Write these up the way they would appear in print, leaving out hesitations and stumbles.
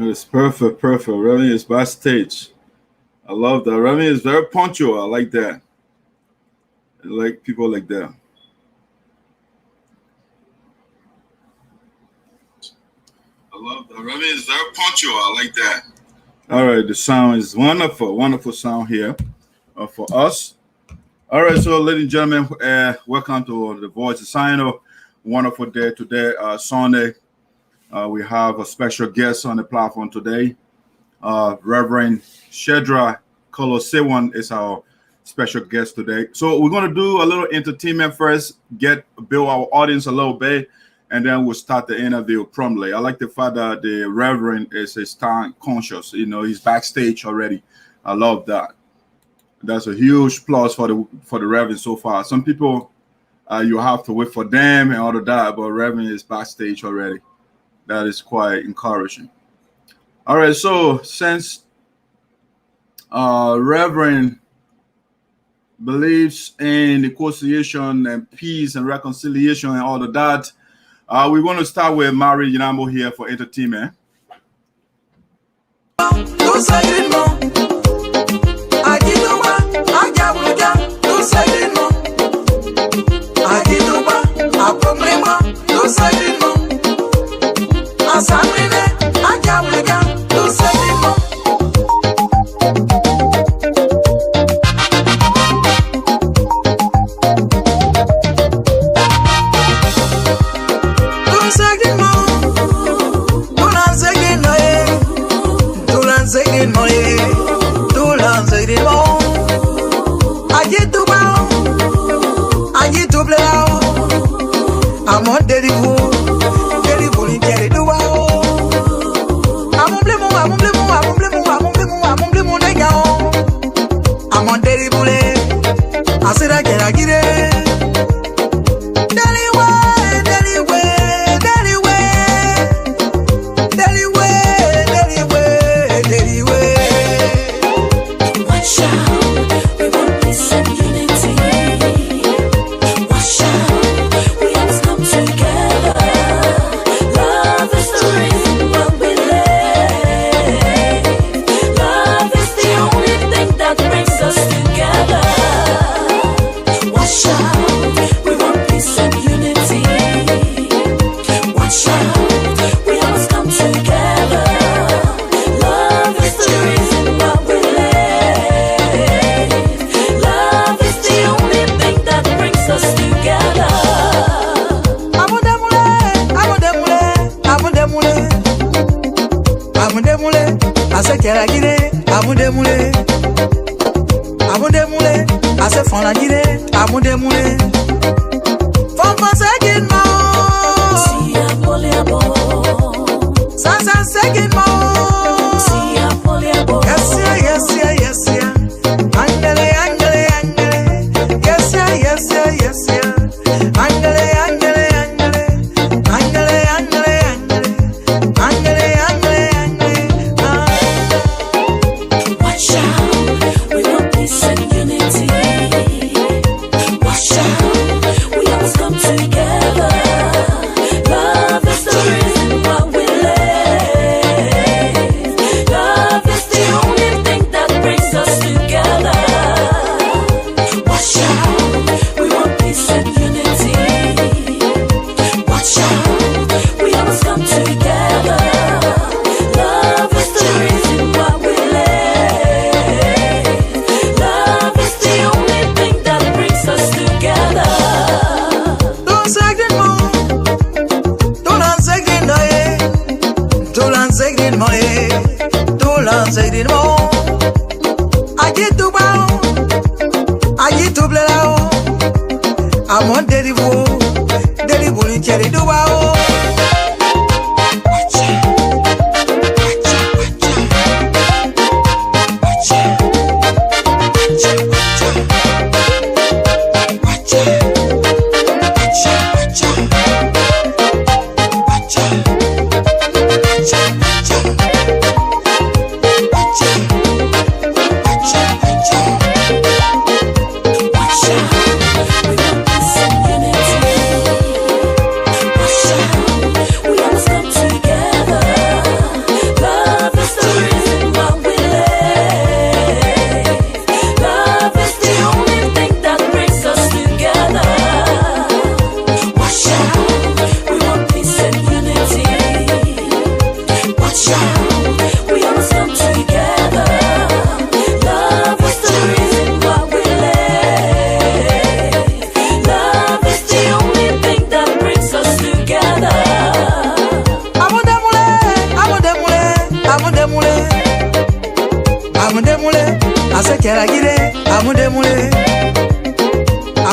It's perfect, perfect. Remy is backstage. I love that. Remy is very punctual. I like that. I like people like that. I love that. Remy is very punctual. I like that. All right, the sound is wonderful, wonderful sound here for us. All right, so ladies and gentlemen, welcome to the Voice of SINOE. Wonderful day today, Sunday. We have a special guest on the platform today. Reverend Shadrach Kolo Saywon is our special guest today. So we're going to do a little entertainment first, build our audience a little bit, and then we'll start the interview promptly. I like the fact that the Reverend is time conscious. You know, he's backstage already. I love that. That's a huge plus for the Reverend so far. Some people, you have to wait for them and all of that, but Reverend is backstage already. That is quite encouraging. All right, so since Reverend believes in negotiation and peace and reconciliation and all of that, we're going to start with Mary Yinambo here for entertainment.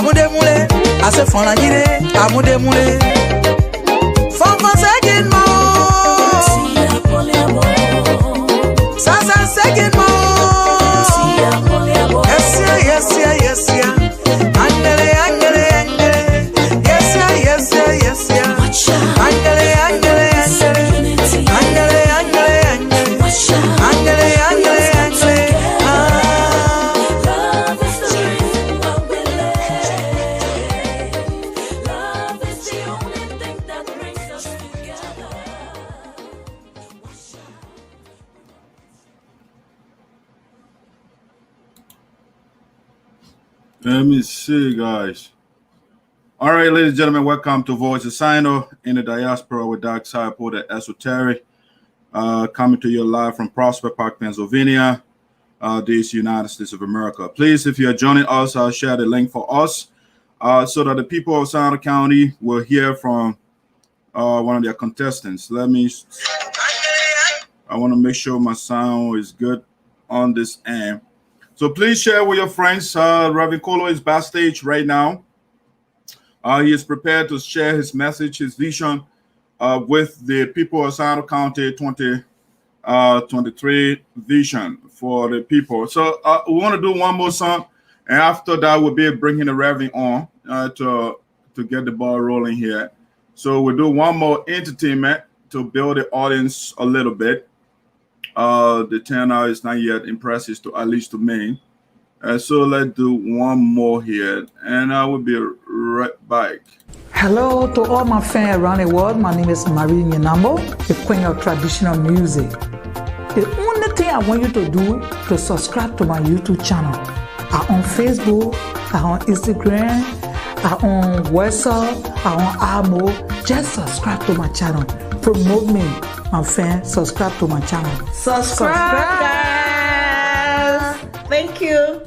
amude mule, ase fona jire, amude mule. Fonfa second mo, sasa second mo. Yes, Angele, yes, Angele, Let me see, guys. All right, ladies and gentlemen, welcome to Voice of SINOE in the Diaspora with Dark Side Porter Esoteric, coming to you live from Prospect Park, Pennsylvania, this United States of America. Please, if you are joining us, I'll share the link for us so that the people of SINOE County will hear from one of their contestants. I want to make sure my sound is good on this end. So please share with your friends. Reverend Kolo is backstage right now. He is prepared to share his message, his vision with the people of SINOE County 2023 vision for the people. So we want to do one more song, and after that, we'll be bringing the Reverend on to get the ball rolling here. So we'll do one more entertainment to build the audience a little bit. The turnout is not yet impressive, at least to me. So let's do one more here, and I will be right back. Hello to all my fans around the world. My name is Marie Nyenambo, the queen of traditional music. The only thing I want you to do to subscribe to my YouTube channel. I'm on Facebook, I'm on Instagram, I'm on WhatsApp, I'm on Amo. Just subscribe to my channel. Promote me, my fans. Subscribe to my channel. Subscribe, guys. Thank you.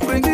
Bring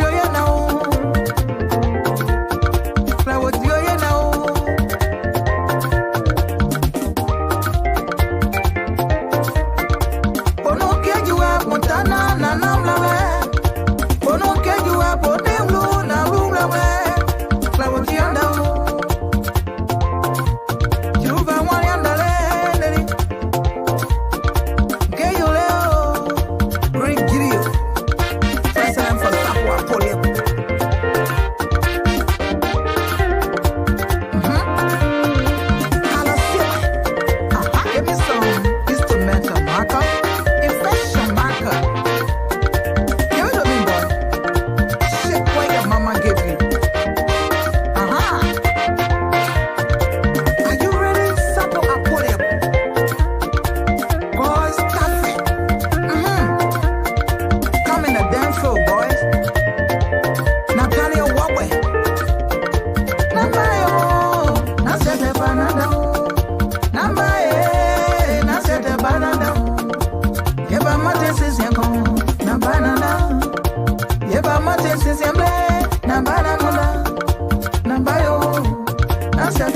Choice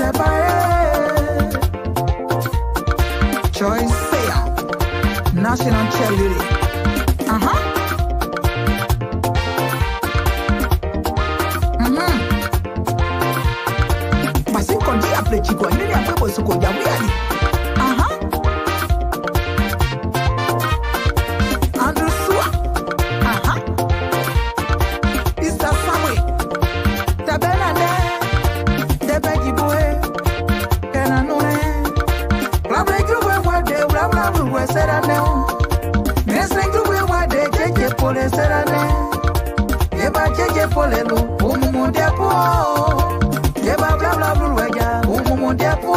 national cheerleader. Basi konji aple chiko nini aple boso ko jabu yani. Andrew Sua. Mr. Samwe. Tabela de. Debe jiboe. Kena nune. Blabla juwe wade. Blabla juwe serane. Nesre juwe wade. Jeje pole serane. Eba jeje pole lu. Umumu depo. Eba blabla bulweja. Umumu depo.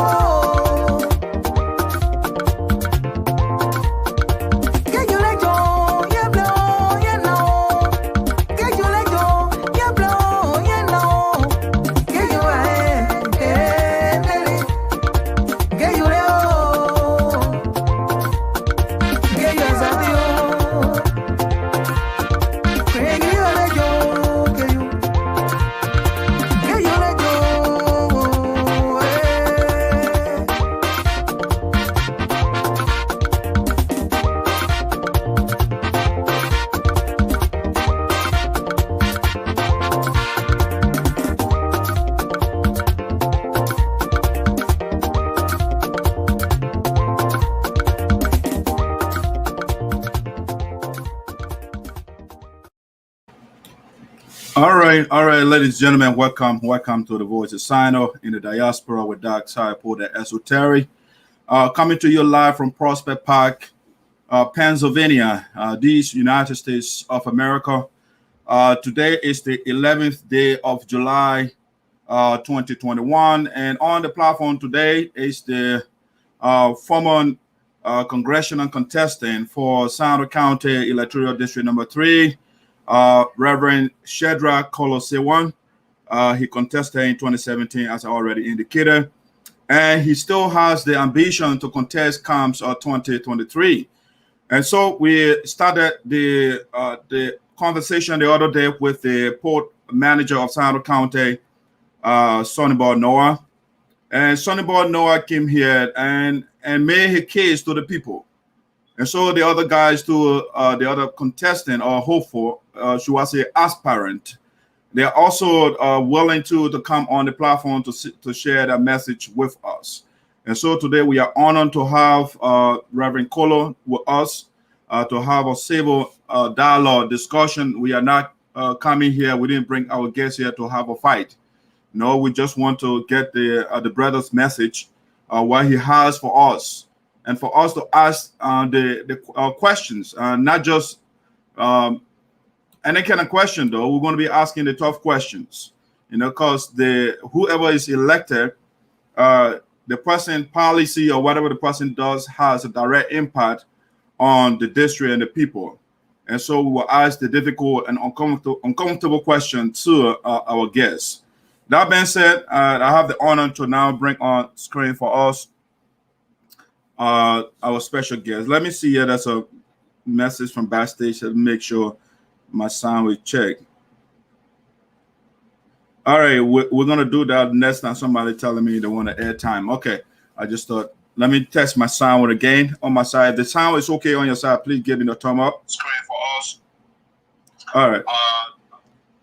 All right, ladies and gentlemen, welcome to the Voice of SINOE in the diaspora with Dark Side for the ESOTERIC. Coming to you live from Prospect Park, Pennsylvania, these United States of America. Today is the 11th day of July, 2021, and on the platform today is the former congressional contestant for SINOE County Electoral District Number 3. Reverend Shadrach Kolo Saywon. He contested in 2017, as I already indicated, and he still has the ambition to contest COMS 2023. And so we started the conversation the other day with the port manager of SINOE County, SINOE Noah, and SINOE Noah came here and made his case to the people. And so the other guys, to the other contestant or hopeful, should I say aspirant, they're also willing to come on the platform to share that message with us. And so today we are honored to have Reverend Kolo with us to have a civil dialogue discussion. We are not coming here. We didn't bring our guests here to have a fight. No, we just want to get the brother's message, what he has for us. And for us to ask the questions, not just any kind of question, though. We're going to be asking the tough questions, because whoever is elected, the person policy or whatever the person does has a direct impact on the district and the people. And so we will ask the difficult and uncomfortable question to our guests. That being said, I have the honor to now bring on screen for us our special guest. Let me see here. That's a message from backstage to make sure my sound will check. All right, we're gonna do that next time. Somebody telling me they want to air time. Okay, I just thought, let me test my sound again on my side. If the sound is okay on your side, please give me the thumb up. Screen for us. All right,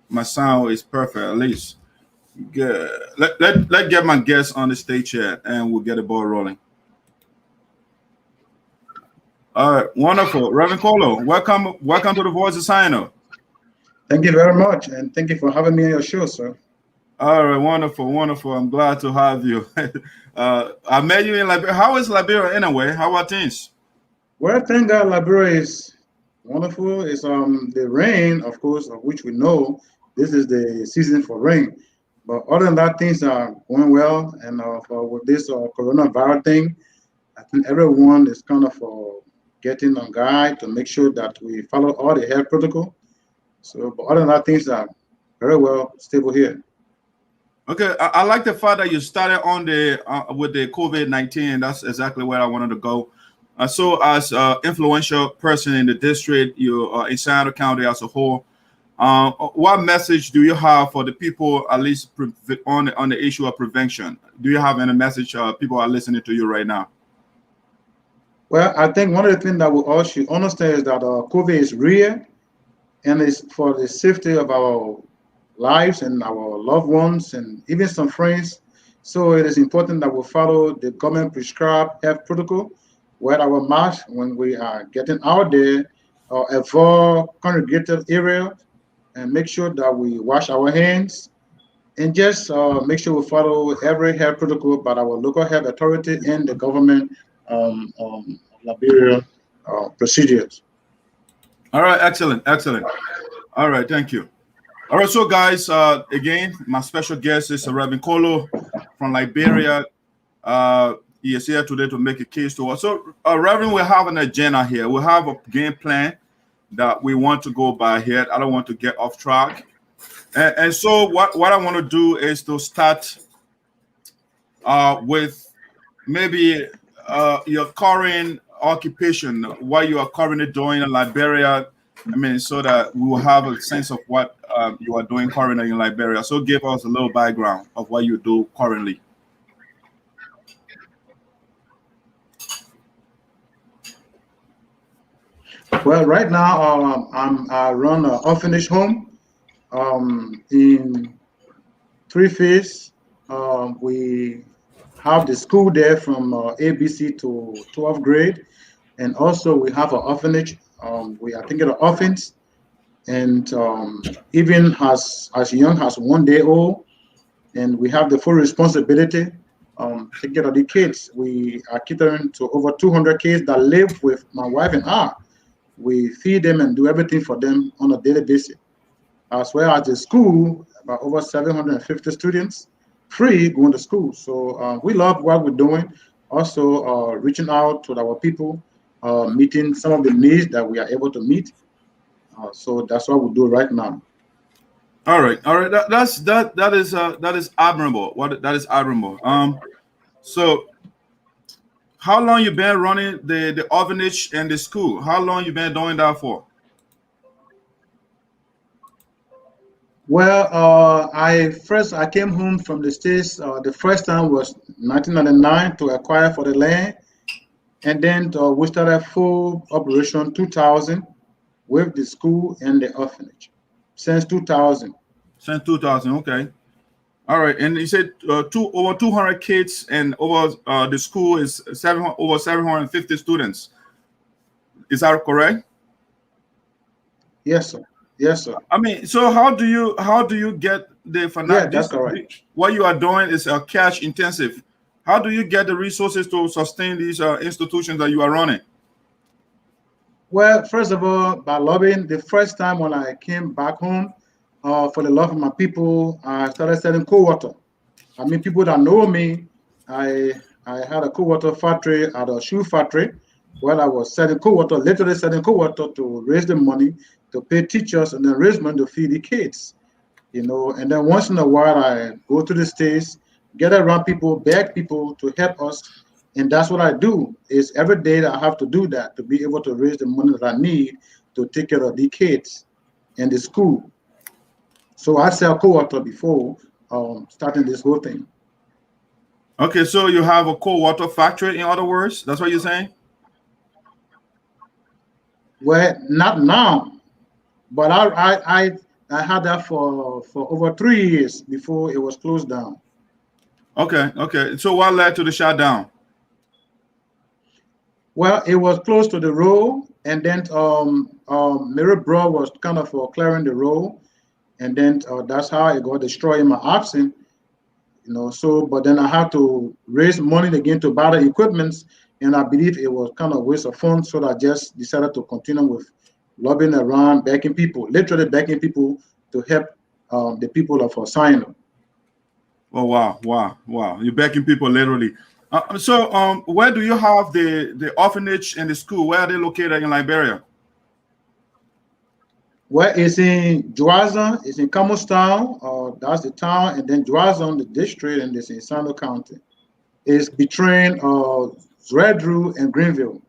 my sound is perfect at least. Good. Let get my guests on the stage here, and we'll get the ball rolling. All right, wonderful. Reverend Kolo, welcome to the Voice of SINOE. Thank you very much, and thank you for having me on your show, sir. All right, wonderful. I'm glad to have you. I met you in Liberia. How is Liberia anyway? How are things? Well, thank God, Liberia is wonderful. It's the rain, of course, of which we know this is the season for rain. But other than that, things are going well. And with this coronavirus thing, I think everyone is kind of getting on guide to make sure that we follow all the health protocol. So, but other than that, things are very well stable here. Okay, I like the fact that you started on with the COVID-19. That's exactly where I wanted to go. So, as an influential person in the district, you in SINOE County as a whole, What message do you have for the people, at least on the issue of prevention? Do you have any message? People are listening to you right now. Well, I think one of the things that we all should understand is that COVID is real, and it's for the safety of our lives and our loved ones and even some friends. So it is important that we follow the government prescribed health protocol, wear our mask when we are getting out there, avoid congregated area, and make sure that we wash our hands, and just make sure we follow every health protocol by our local health authority and the government Liberia procedures. All right, excellent, excellent. All right, thank you. All right, so guys, again, my special guest is Reverend Kolo from Liberia. He is here today to make a case to us. So, Reverend, we have an agenda here. We have a game plan that we want to go by here. I don't want to get off track. And so what I want to do is to start with maybe your current occupation, what you are currently doing in Liberia. I mean, so that we will have a sense of what you are doing currently in Liberia. So give us a little background of what you do currently. Well, right now I run an orphanage home in 3 phases. We have the school there from ABC to 12th grade, and also we have an orphanage. We are thinking of orphans, and even as young as 1 day old, and we have the full responsibility taking care of the kids. We are catering to over 200 kids that live with my wife and I. We feed them and do everything for them on a daily basis. As well as the school, about over 750 students free going to school. So we love what we're doing. Also reaching out to our people, meeting some of the needs that we are able to meet. So that's what we do right now. All right. That is admirable. That is admirable. So how long you been running the orphanage and the school? How long you been doing that for? Well, I came home from the States. The first time was 1999 to acquire for the land, and then we started full operation 2000 with the school and the orphanage since 2000. Since 2000, okay. All right, and you said over 200 kids, and over the school is over 750 students. Is that correct? Yes, sir. Yes, sir. I mean, so how do you get the financial? Yeah, that's correct. What you are doing is cash intensive. How do you get the resources to sustain these institutions that you are running? Well, first of all, by lobbying. The first time when I came back home, for the love of my people, I started selling cold water. I mean, people that know me, I had a cold water factory at a shoe factory where I was selling cold water, literally selling cold water to raise the money to pay teachers and then raise money to feed the kids, you know. And then once in a while, I go to the States, get around people, beg people to help us. And that's what I do. Is every day that I have to do that to be able to raise the money that I need to take care of the kids and the school. So I sell cold water before starting this whole thing. Okay, so you have a cold water factory, in other words? That's what you're saying? Well, not now, but I had that for over 3 years before it was closed down. Okay, okay. So what led to the shutdown? Well, it was close to the road, and then Mary Bro was kind of clearing the road, and then that's how it got destroyed in my absence, you know. So, but then I had to raise money again to buy the equipments, and I believe it was kind of a waste of funds, so I just decided to continue with lobbying around, begging people, literally begging people to help the people of SINOE. Oh wow! You're begging people literally. So where do you have the orphanage and the school? Where are they located in Liberia? Well, it's in Juazon, it's in Camustown, that's the town, and then Juazon, the district, and it's in SINOE County. It's between Zredru and Greenville.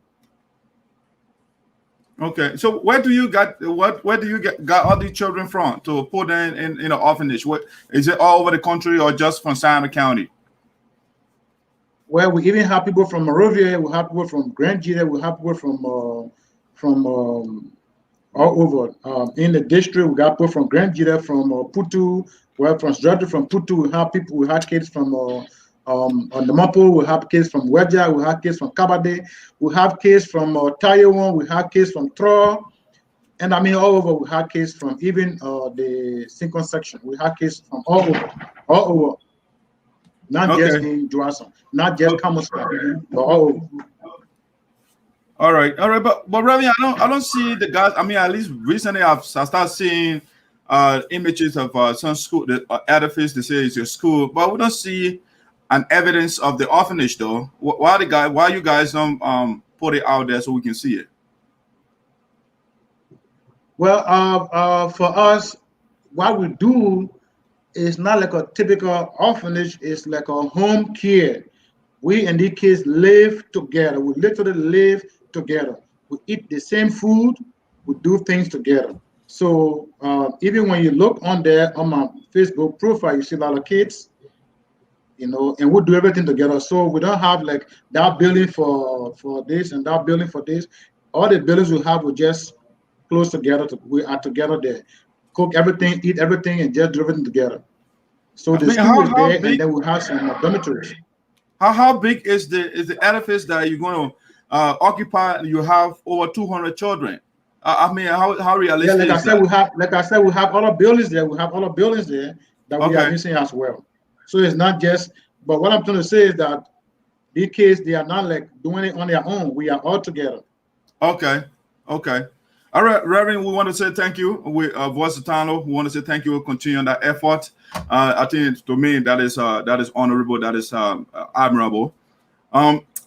Okay, so where do you got all these children from to put in an orphanage? What is it, all over the country or just from SINOE County? Well, we even have people from Monrovia, we have people from Grand Gita, we have people from all over. In the district, we got people from Grand Gita, from Putu, well, from Shadrach from Putu, we have kids from on the Mapo, we have kids from Weja, we have kids from Kabade, we have kids from Taiwan, we have kids from Tro, and I mean all over. We have kids from even the second section. We have kids from all over, not just in Joasson, not just Kamuska, but all over. All right, but Ravi, I don't see the guys. I mean, at least recently I started seeing images of some school, the edifice. They say it's your school, but we don't see an evidence of the orphanage though. Why you guys don't put it out there so we can see it? Well, for us, what we do is not like a typical orphanage. It's like a home care. We and these kids live together. We literally live together. We eat the same food. We do things together. So even when you look on there on my Facebook profile, you see a lot of kids, and we do everything together. So we don't have like that building for this and that building for this. All the buildings we have, we just close together. We are together there. Cook everything, eat everything, and just do everything together. So the school is there, and then we have some dormitories. How big is the edifice that you're going to occupy? You have over 200 children. I mean, how realistic? Yeah, like I said, we have other buildings there. We have other buildings there that we are using as well. So it's not just. But what I'm trying to say is that these kids, they are not like doing it on their own. We are all together. Okay. All right, Reverend, we want to say thank you. We Voice of Tano, we want to say thank you for continuing that effort. I think to me that is honorable, that is admirable.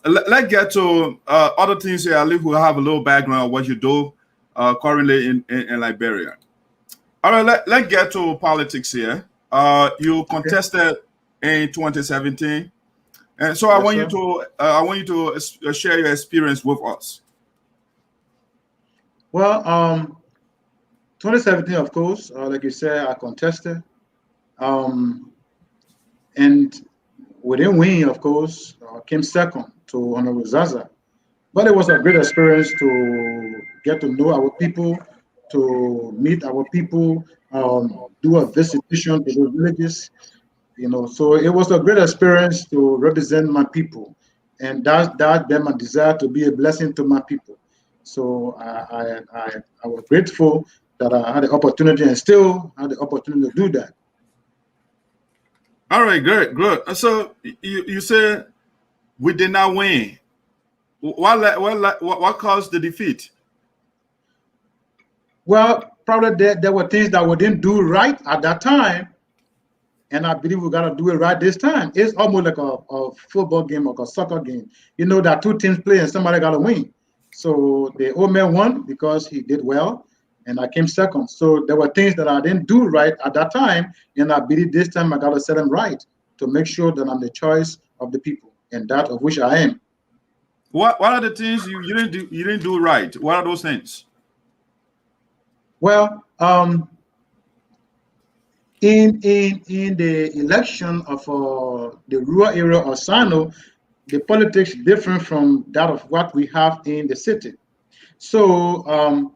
Let's get to other things here. At least we'll have a little background of what you do currently in Liberia. All right, let's get to politics here. You contested in 2017, and so I want you to share your experience with us. Well, 2017, of course, like you said, I contested, and we didn't win, of course. Came second to Honorable Zaza, but it was a great experience to get to know our people, to meet our people, do a visitation to those villages, So it was a great experience to represent my people, and that been my desire to be a blessing to my people. So I was grateful that I had the opportunity and still had the opportunity to do that. All right, good. So you said we did not win. What caused the defeat? Well, probably there were things that we didn't do right at that time, and I believe we got to do it right this time. It's almost like a football game or a soccer game. That two teams play and somebody got to win. So the old man won because he did well, and I came second. So there were things that I didn't do right at that time, and I believe this time I got to set them right to make sure that I'm the choice of the people, and that of which I am. What are the things you didn't do right? What are those things? Well, in the election of the rural area of SINOE, the politics different from that of what we have in the city. So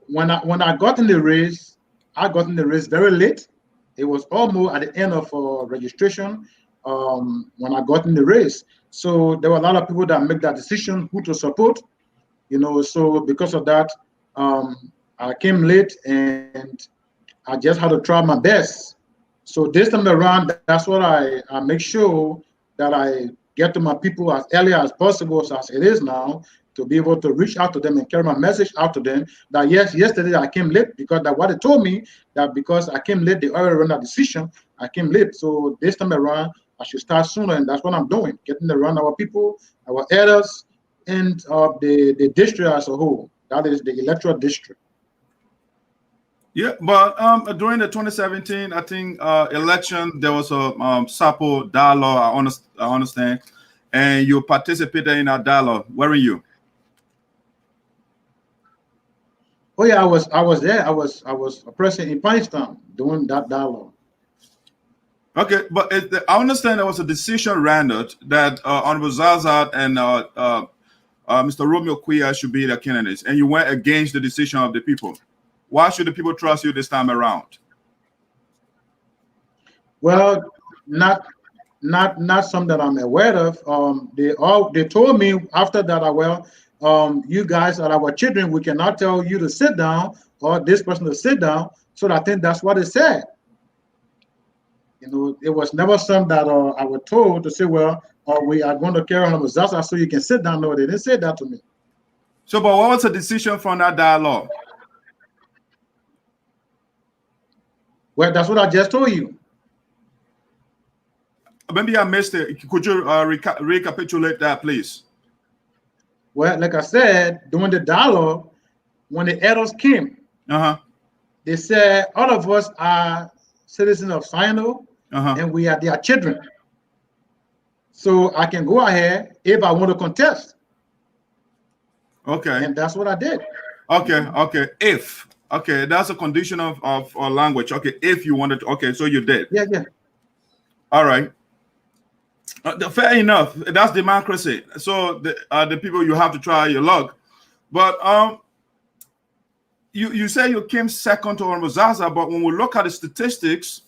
when I got in the race, I got in the race very late. It was almost at the end of registration when I got in the race. So there were a lot of people that make that decision who to support. So because of that, I came late and I just had to try my best. So this time around, that's what I make sure that I get to my people as early as possible, as it is now, to be able to reach out to them and carry my message out to them. That yes, yesterday I came late because that what they told me, that because I came late, they already run that decision. I came late. So this time around, I should start sooner, and that's what I'm doing, getting around our people, our elders, and the district as a whole. That is the electoral district. Yeah, but during the 2017, I think election, there was a SAPO dialogue. I understand, and you participated in that dialogue. Where were you? Oh yeah, I was there. I was present in Pakistan doing that dialogue. Okay, but I understand there was a decision rendered that Honorable Zazat and Mr. Romeo Quia should be the candidates, and you went against the decision of the people. Why should the people trust you this time around? Well, not something that I'm aware of. They told me after that, you guys are our children. We cannot tell you to sit down or this person to sit down. So I think that's what they said. You know, it was never something that I was told to say, well, we are going to carry on with Zaza so you can sit down. No, they didn't say that to me. So, but what was the decision from that dialogue? Well, that's what I just told you. Maybe I missed it. Could you recapitulate that, please? Well, like I said, during the dialogue, when the elders came, they said all of us are citizens of SINOE, and we are their children. So I can go ahead if I want to contest. Okay. And that's what I did. Okay. If. Okay, that's a condition of language. Okay, if you wanted to. Okay, so you did. Yeah. All right. Fair enough. That's democracy. So the people, you have to try your luck. But you say you came second to Honorable Zaza, but when we look at the statistics,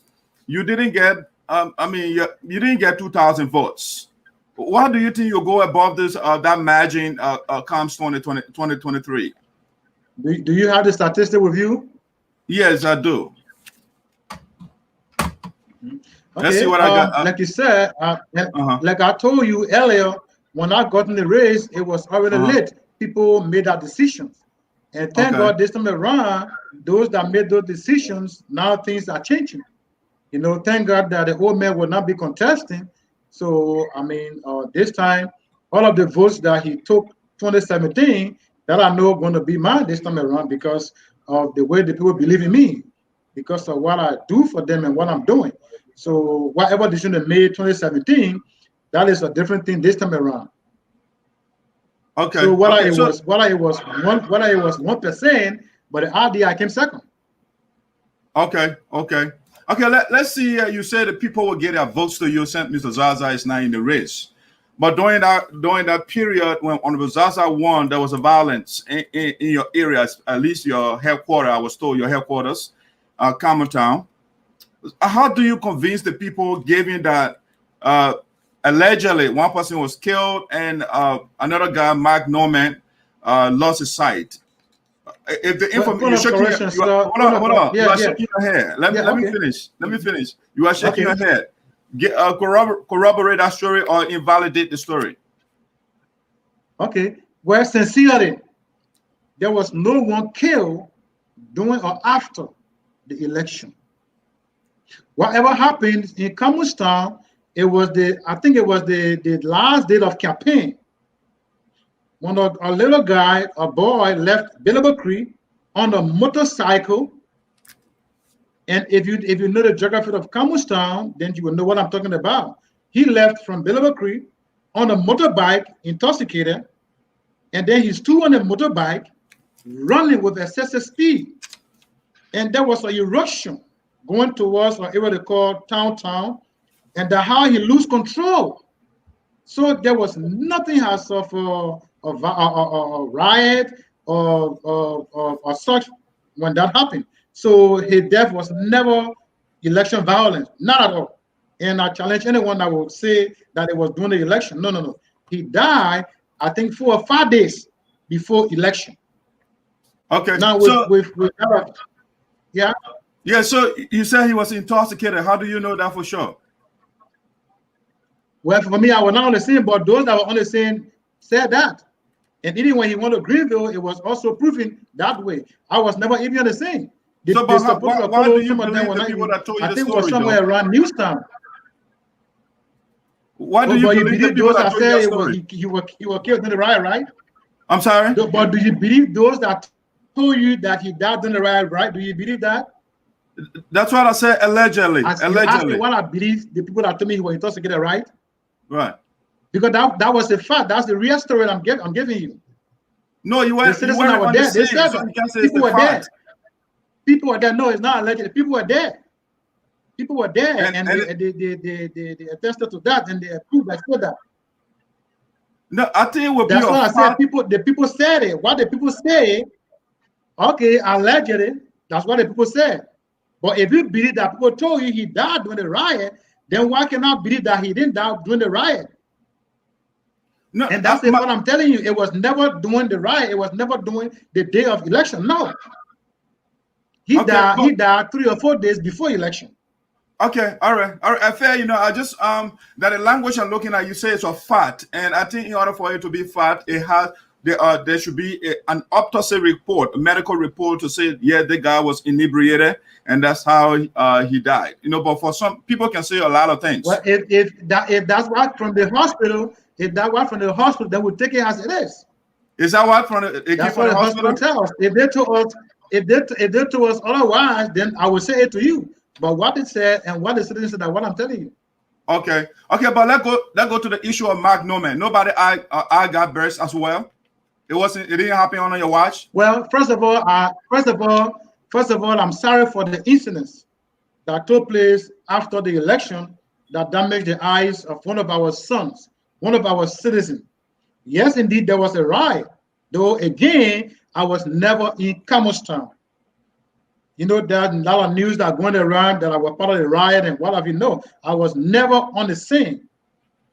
you didn't get. You didn't get 2,000 votes. Why do you think you go above this that margin comes 2023? Do you have the statistic with you? Yes, I do. Okay, let's see what I got. Like you said, like I told you earlier, when I got in the race, it was already late. People made that decisions. And thank God this time around, those that made those decisions, now things are changing. You know, thank God that the old man will not be contesting. So, I mean, this time, all of the votes that he took 2017, that I know going to be mine this time around because of the way the people believe in me, because of what I do for them and what I'm doing. So whatever decision they made 2017, that is a different thing this time around. Okay. So what it was 1%, but the RDI came second. Okay. Let's see. You said that people will get their votes to you. Since Mr. Zaza is not in the race. But during that period when Honorable Zaza won, there was a violence in your area, at least your headquarters. I was told your headquarters, Common Town. How do you convince the people, given that allegedly one person was killed and another guy, Mark Norman, lost his sight? If the information, hold on. You are shaking your head. Let me finish. You are shaking your head. Corroborate that story or invalidate the story. Okay. Well, sincerely, there was no one killed during or after the election. Whatever happened in Camustown, I think it was the last day of campaign. When a little guy, a boy, left Billable Creek on a motorcycle. And if you know the geography of Camustown, then you will know what I'm talking about. He left from Billable Creek on a motorbike, intoxicated, and then he stood on a motorbike, running with excessive speed. And there was an eruption going towards whatever they call town, and how he lose control. So there was nothing as of a riot or such when that happened. So his death was never election violence, not at all. And I challenge anyone that would say that it was during the election. No. He died, I think, 4 or 5 days before election. Okay. Now yeah. Yeah. So you said he was intoxicated. How do you know that for sure? Well, for me, I was not on the scene, but those that were on the scene said that. And even when he went to Greenville, it was also proving that way. I was never even on the scene. So, why do you believe the people that told you the story? I think it was somewhere around Newstown. Why do you believe the people that told you the story? He was killed in the riot, right? I'm sorry? But do you believe those that told you that he died in the riot, right? Do you believe that? That's what I said, allegedly. Ask me what I believe, the people that told me he was intoxicated, right? Right. Because that was the fact. That's the real story I'm giving you. No, you weren't. The You citizens weren't that were on the there, they scene, said so that. you can't say it's People the were there. fact. People were there. No, it's not alleged. People were there. People were there, and And they attested to that, and they approved that. no, I think it would That's be a what I said. fact. The people said it. What the people say, okay, allegedly, that's what the people said. But if you believe that people told you he died during the riot, then why cannot believe that he didn't die during the riot? No, And that's what I'm telling you. It was never during the riot. It was never during the day of election. No. He died 3 or 4 days before election. Okay, all right. Fair. I just that the language I'm looking at, you say it's a fact, and I think in order for it to be fact, it has there should be an autopsy report, a medical report to say, yeah, the guy was inebriated, and that's how he died. But for some people can say a lot of things. Well, if that's what from the hospital, then we'll take it as it is. Is that what from the? That's what the hospital tells us. If they told us otherwise, then I will say it to you. But what it said and what the citizen said, that what I'm telling you. Okay, but let's go to the issue of Mark Norman. Nobody I got burst as well. It didn't happen on your watch. Well, first of all, I'm sorry for the incidents that took place after the election that damaged the eyes of one of our sons, one of our citizens. Yes, indeed, there was a riot. Though again, I was never in Camustown. There's a lot of news that going around that I was part of the riot and what have you know. I was never on the scene.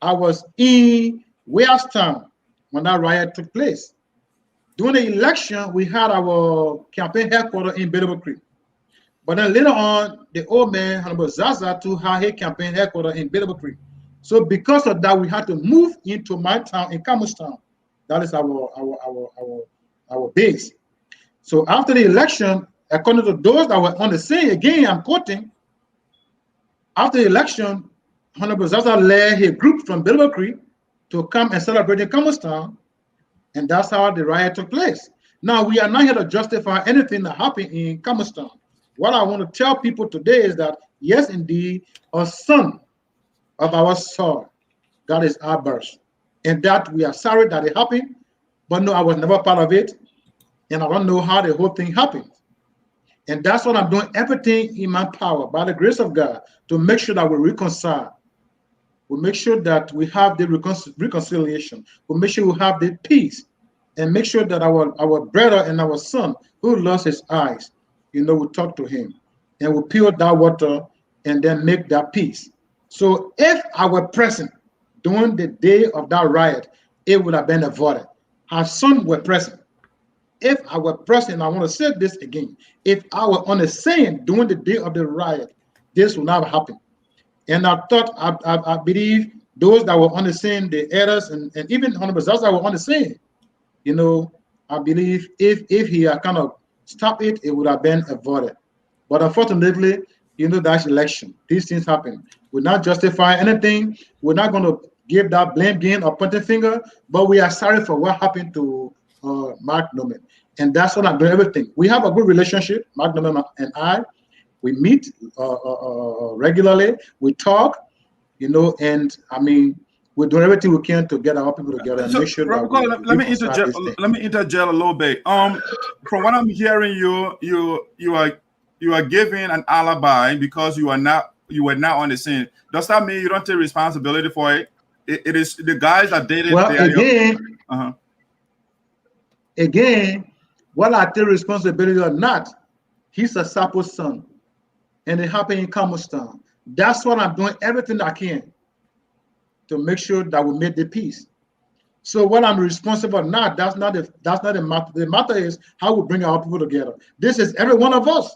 I was in Warestown when that riot took place. During the election, we had our campaign headquarters in Biddable Creek. But then later on, the old man, Honorable Zaza, to have his campaign headquarters in Biddable Creek. So because of that, we had to move into my town in Camustown. That is our base. So after the election, according to those that were on the scene, again, I'm quoting, after the election, Honorable Zaza led a group from Biddable Creek to come and celebrate in Camustown, and that's how the riot took place. Now, we are not here to justify anything that happened in Camustown. What I want to tell people today is that, yes, indeed, a son of our soul, that is our birth, and that we are sorry that it happened, but no, I was never part of it, and I don't know how the whole thing happened. And that's what I'm doing, everything in my power, by the grace of God, to make sure that we reconcile. We make sure that we have the reconciliation. We make sure we have the peace, and make sure that our brother and our son who lost his eyes, we talk to him, and we pure that water, and then make that peace. So if I were present during the day of that riot, it would have been avoided. Our son were present. If I were present, I want to say this again, if I were on the scene during the day of the riot, this would not happen. And I thought, I believe those that were on the scene, the elders and even Honorable Zaza were on the scene. I believe if he had kind of stopped it, it would have been avoided. But unfortunately, that's election. These things happen. We're not justifying anything. We're not going to give that blame game or pointing finger, but we are sorry for what happened to Mark Norman. And that's what I'm doing, everything. We have a good relationship, Mark Norman and I. We meet regularly. We talk, and I mean, we're doing everything we can to get our people together and make sure that let me interject a little bit. From what I'm hearing, you are giving an alibi because you were not on the scene. Does that mean you don't take responsibility for it? It is the guys that did it. Well, again, whether I take responsibility or not, he's a Sapo's son, and it happened in Camustown. That's what I'm doing, everything I can to make sure that we make the peace. So what I'm responsible for not, that's not the matter. The matter is how we bring our people together. This is every one of us.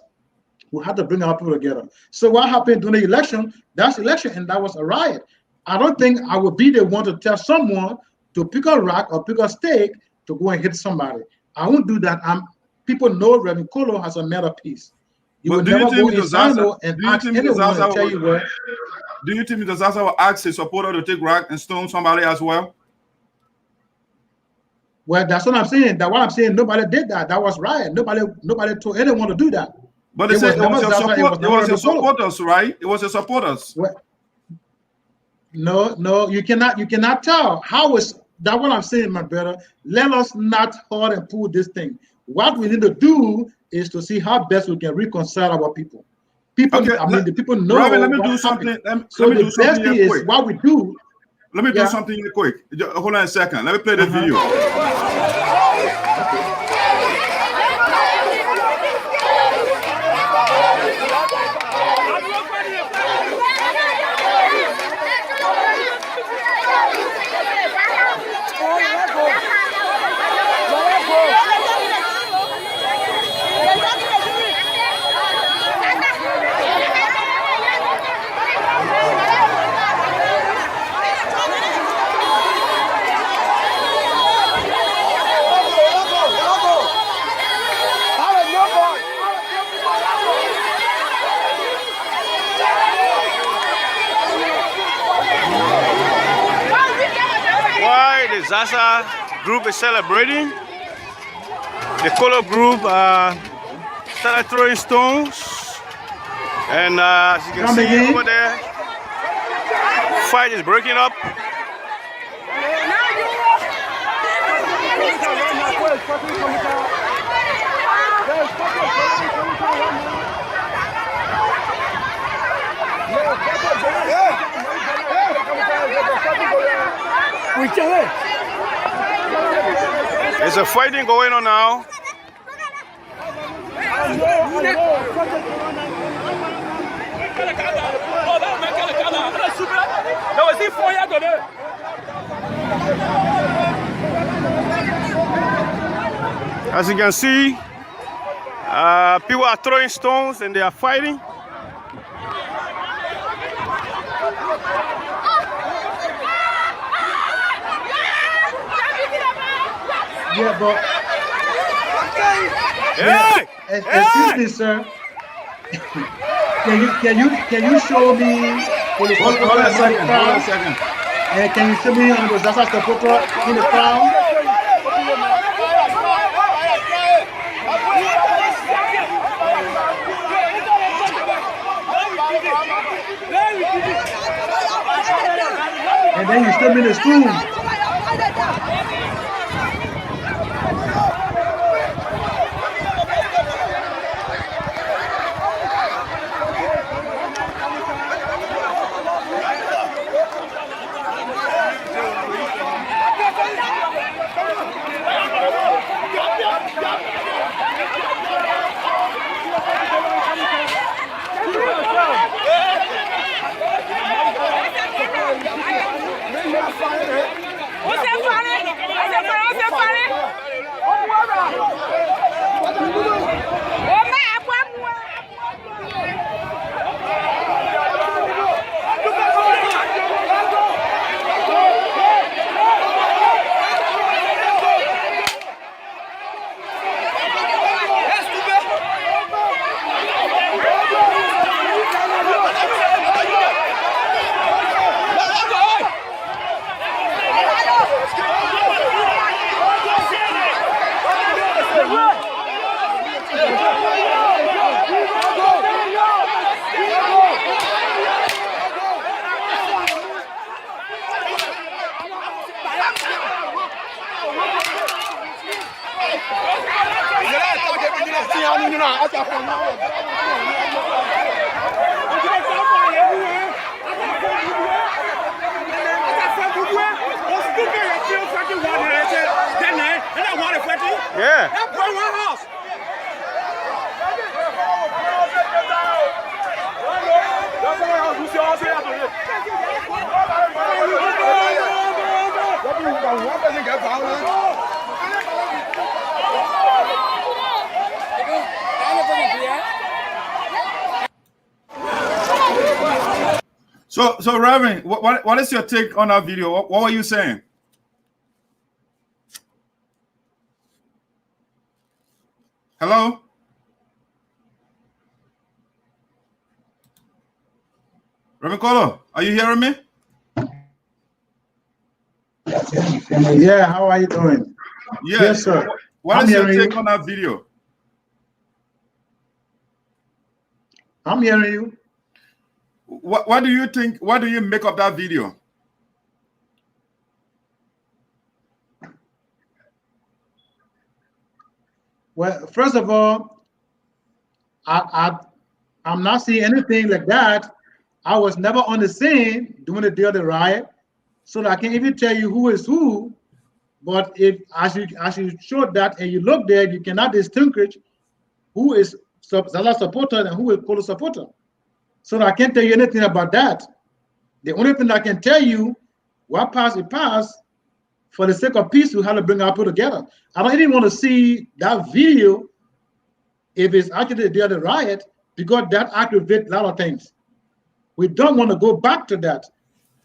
We have to bring our people together. So what happened during the election? That's election, and that was a riot. I don't think I would be the one to tell someone to pick a rock or pick a stake to go and hit somebody. I won't do that. People know Reverend Kolo has a matter peace. You will never go in SINOE and ask anyone to tell you where. Do you think Zaza will ask his supporter to take rock and stone somebody as well? Well, that's what I'm saying. That what I'm saying, nobody did that. That was riot. Nobody told anyone to do that. But it was your supporters, right? It was your supporters. Well, no, you cannot tell. How is That's what I'm saying, my brother. Let us not hold and pull this thing. What we need to do is to see how best we can reconcile our people. People, okay, the people know. Robin, let me do something. So let me the do something best thing is what we do. Let me do something here quick. Hold on a second. Let me play the video. Why the Zaza group is celebrating? The Kolo group started throwing stones, and as you can see over there, fight is breaking up. There's a fighting going on now. As you can see, people are throwing stones and they are fighting. Yeah, but Hey! excuse me, sir. Can you show me? Hold on a second. Can you show me on the Zaza supporter in the crowd? And then you show me the stool. Yeah. So Reverend, what is your take on that video? What were you saying? Hello? Reverend Kolo, are you hearing me? Yeah, how are you doing? Yeah. Yes, sir. What is your take on that video? I'm hearing you. What do you think? What do you make of that video? Well, first of all, I'm not seeing anything like that. I was never on the scene during the day of the riot, so I can't even tell you who is who. But if as you showed that and you look there, you cannot distinguish who is Zaza supporter and who is Kolo supporter. So I can't tell you anything about that. The only thing I can tell you, what passed, it passed. For the sake of peace, we have to bring our people together. I don't even want to see that video if it's actually the day of the riot, because that aggravates a lot of things. We don't want to go back to that.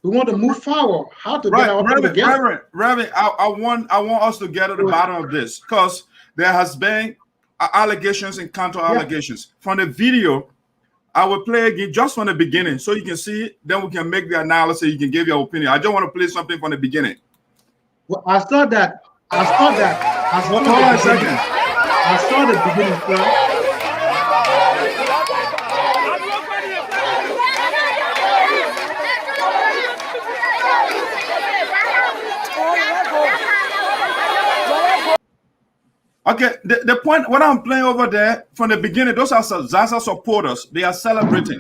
We want to move forward. How to get our people together. Reverend, I want us to get to the bottom of this, because there has been allegations and counter allegations. From the video, I will play again just from the beginning so you can see it. Then we can make the analysis. You can give your opinion. I just want to play something from the beginning. Well, I saw that. Hold on a second. I saw the beginning, sir. Okay, the point, what I'm playing over there from the beginning, those are Zaza supporters. They are celebrating.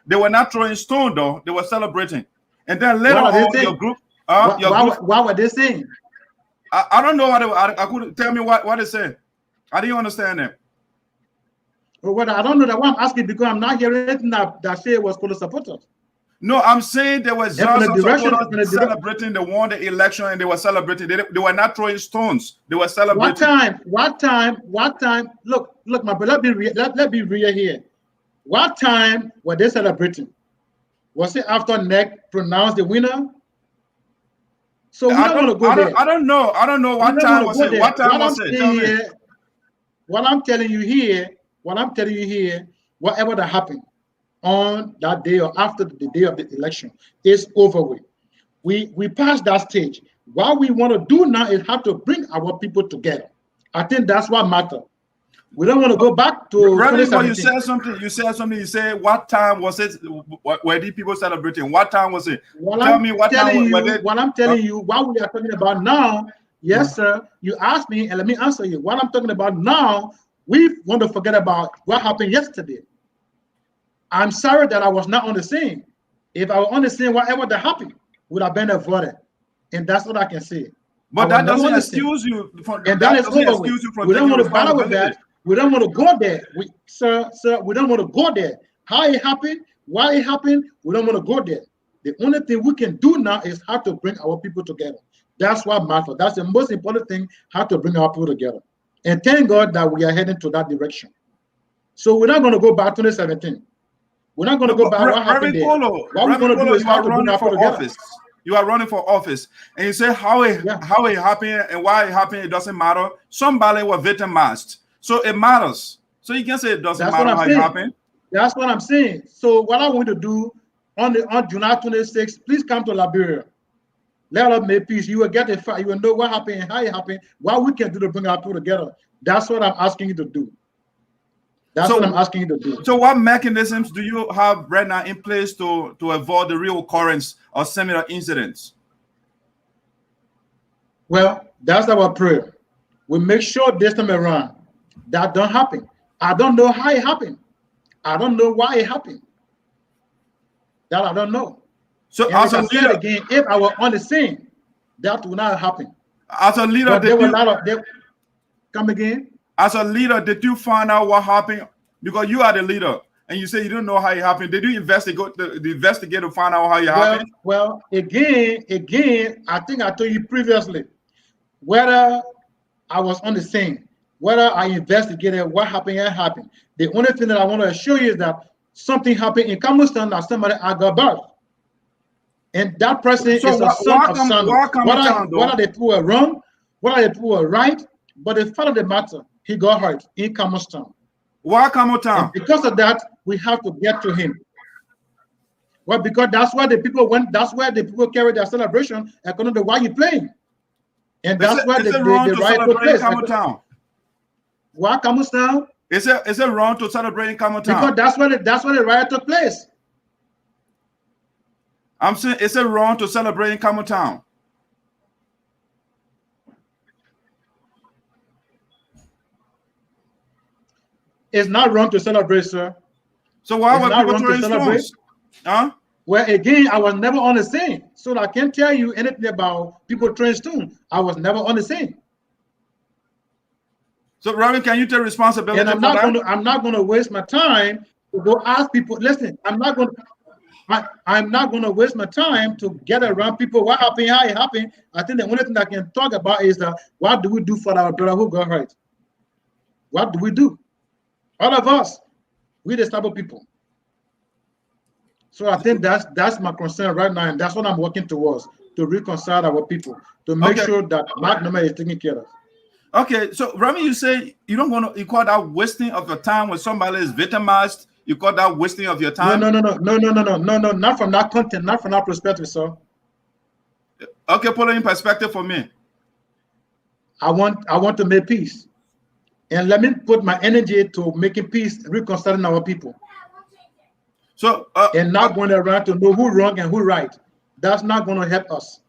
They were not throwing stone, though. They were celebrating. And then later on, your group. What were they saying? I don't know what I couldn't tell me what they said. I didn't understand that. Well, I don't know that. Why I'm asking, because I'm not hearing anything that say was Kolo supporters. No, I'm saying there was Zaza supporters celebrating. They won the election and they were celebrating. They were not throwing stones. They were celebrating. What time? Look, my brother, let me real here. What time were they celebrating? Was it after NEC pronounced the winner? So we don't want to go there. I don't know what time was it. What time was it? What I'm telling you here, whatever that happened on that day or after the day of the election is over with. We passed that stage. What we want to do now is have to bring our people together. I think that's what matters. We don't want to go back to. Rather, you said something. You said, what time was it? Were these people celebrating? What time was it? Tell me what time. What I'm telling you, what we are talking about now, yes, sir. You asked me, and let me answer you. What I'm talking about now, we want to forget about what happened yesterday. I'm sorry that I was not on the scene. If I was on the scene, whatever that happened would have been avoided, and that's what I can say. But that doesn't excuse you from. And that is over with. We don't want to bother with that. We don't want to go there. Sir, we don't want to go there. How it happened, why it happened, we don't want to go there. The only thing we can do now is how to bring our people together. That's what matters. That's the most important thing, how to bring our people together. And thank God that we are heading to that direction. So we're not going to go back to 2017. We're not going to go back what happened there. What we're going to do is how to bring our people together. You are running for office, and you say how it happened and why it happened, it doesn't matter. Somebody was victimized. So it matters. So you can say it doesn't matter how it happened. That's what I'm saying. So what I want to do on July 26th, please come to Liberia. Let us make peace. You will get a fight. You will know what happened and how it happened, what we can do to bring our people together. That's what I'm asking you to do. What I'm asking you to do. So what mechanisms do you have right now in place to avoid the reoccurrence of similar incidents? Well, that's our prayer. We make sure this time around that don't happen. I don't know how it happened. I don't know why it happened. That I don't know. So and as a leader, again, if I were on the scene, that would not happen. As a leader, come again. As a leader, did you find out what happened? Because you are the leader, and you say you don't know how it happened. Did you investigate to find out how it happened? Well, again, I think I told you previously, whether I was on the scene, whether I investigated what happened and happened. The only thing that I want to assure you is that something happened in Kamustan that somebody I got birth. And that person is a son of son. Whether the people were wrong, whether the people were right, but the fact of the matter, he got hurt in Kamustan. Why Kamustan? Because of that, we have to get to him. Well, because that's where the people went, that's where the people carried their celebration according to why you playing. And that's where the riot took place. Why Kamustan? Is it wrong to celebrate in Kamustan? Because that's where the riot took place. I'm saying, is it wrong to celebrate in Kamustan? It's not wrong to celebrate, sir. So why It's were not people wrong to throwing celebrate. stones? Huh? Well, again, I was never on the scene, so I can't tell you anything about people throwing stones. I was never on the scene. So, Reverend, can you take responsibility And for that? I'm not gonna waste my time to go ask people. Listen, I'm not gonna waste my time to get around people. What happened? How it happened? I think the only thing I can talk about is that what do we do for our brother who got hurt? What do we do? All of us, we the type of people. So I think that's my concern right now, and that's what I'm working towards, to reconcile our people, to make sure that Magnum is taken care of. Okay, so Reverend, you say you don't want to, you call that wasting of your time when somebody is victimized. You call that wasting of your time? No, not from that content, not from that perspective, sir. Okay, put it in perspective for me. I want to make peace. And let me put my energy to making peace, reconciling our people. So and not going around to know who wrong and who right. That's not going to help us.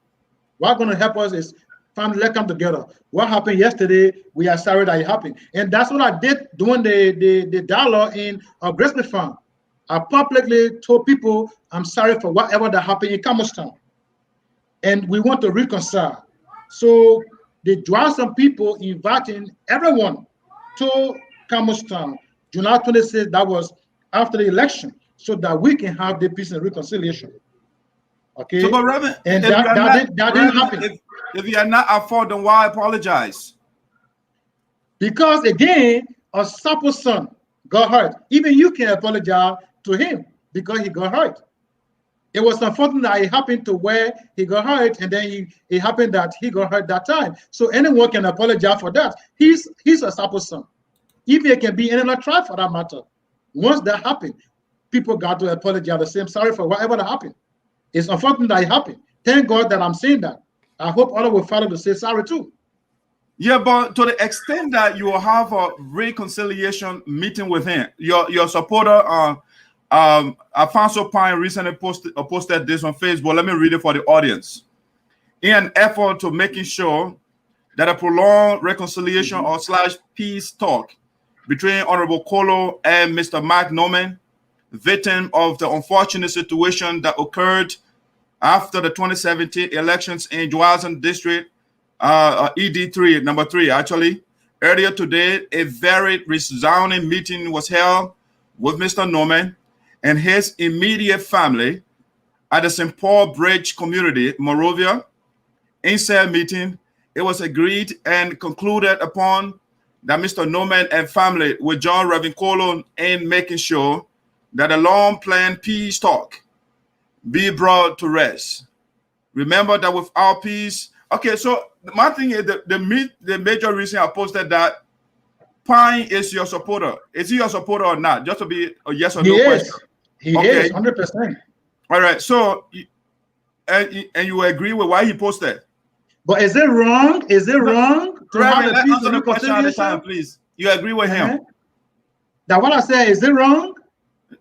What's going to help us is family, let's come together. What happened yesterday, we are sorry that it happened. And that's what I did during the dialogue in Grizzly Farm. I publicly told people, I'm sorry for whatever that happened in Camustown. And we want to reconcile. So they draw some people inviting everyone to Camustown. July 26th, that was after the election, so that we can have the peace and reconciliation. Okay. So, but Reverend, and that didn't happen. If you are not at fault, then why apologize? Because again, a supple son got hurt. Even you can apologize to him because he got hurt. It was unfortunate that it happened to where he got hurt, and then it happened that he got hurt that time. So anyone can apologize for that. He's a supple son. Even it can be any other tribe for that matter. Once that happened, people got to apologize the same. Sorry for whatever that happened. It's unfortunate that it happened. Thank God that I'm saying that. I hope others will follow to say sorry too. Yeah, but to the extent that you will have a reconciliation meeting with him, your supporter, Alfonso Pine recently posted this on Facebook. Let me read it for the audience. In an effort to making sure that a prolonged reconciliation or / peace talk between Honorable Kolo and Mr. Mark Norman, victim of the unfortunate situation that occurred after the 2017 elections in Joalson District, ED3, number 3, actually. Earlier today, a very resounding meeting was held with Mr. Norman and his immediate family at the St. Paul Bridge community, Morovia. In said meeting, it was agreed and concluded upon that Mr. Norman and family would join Reverend Kolo in making sure that a long-planned peace talk be brought to rest. Remember that without peace, okay, so my thing is the major reason I posted that Pine is your supporter. Is he your supporter or not? Just to be a yes or no question. He is 100%. All right, so and you agree with why he posted? But is it wrong? Is it wrong to have a peace and question at a reconciliation? time, please. You agree with him? That what I said, is it wrong?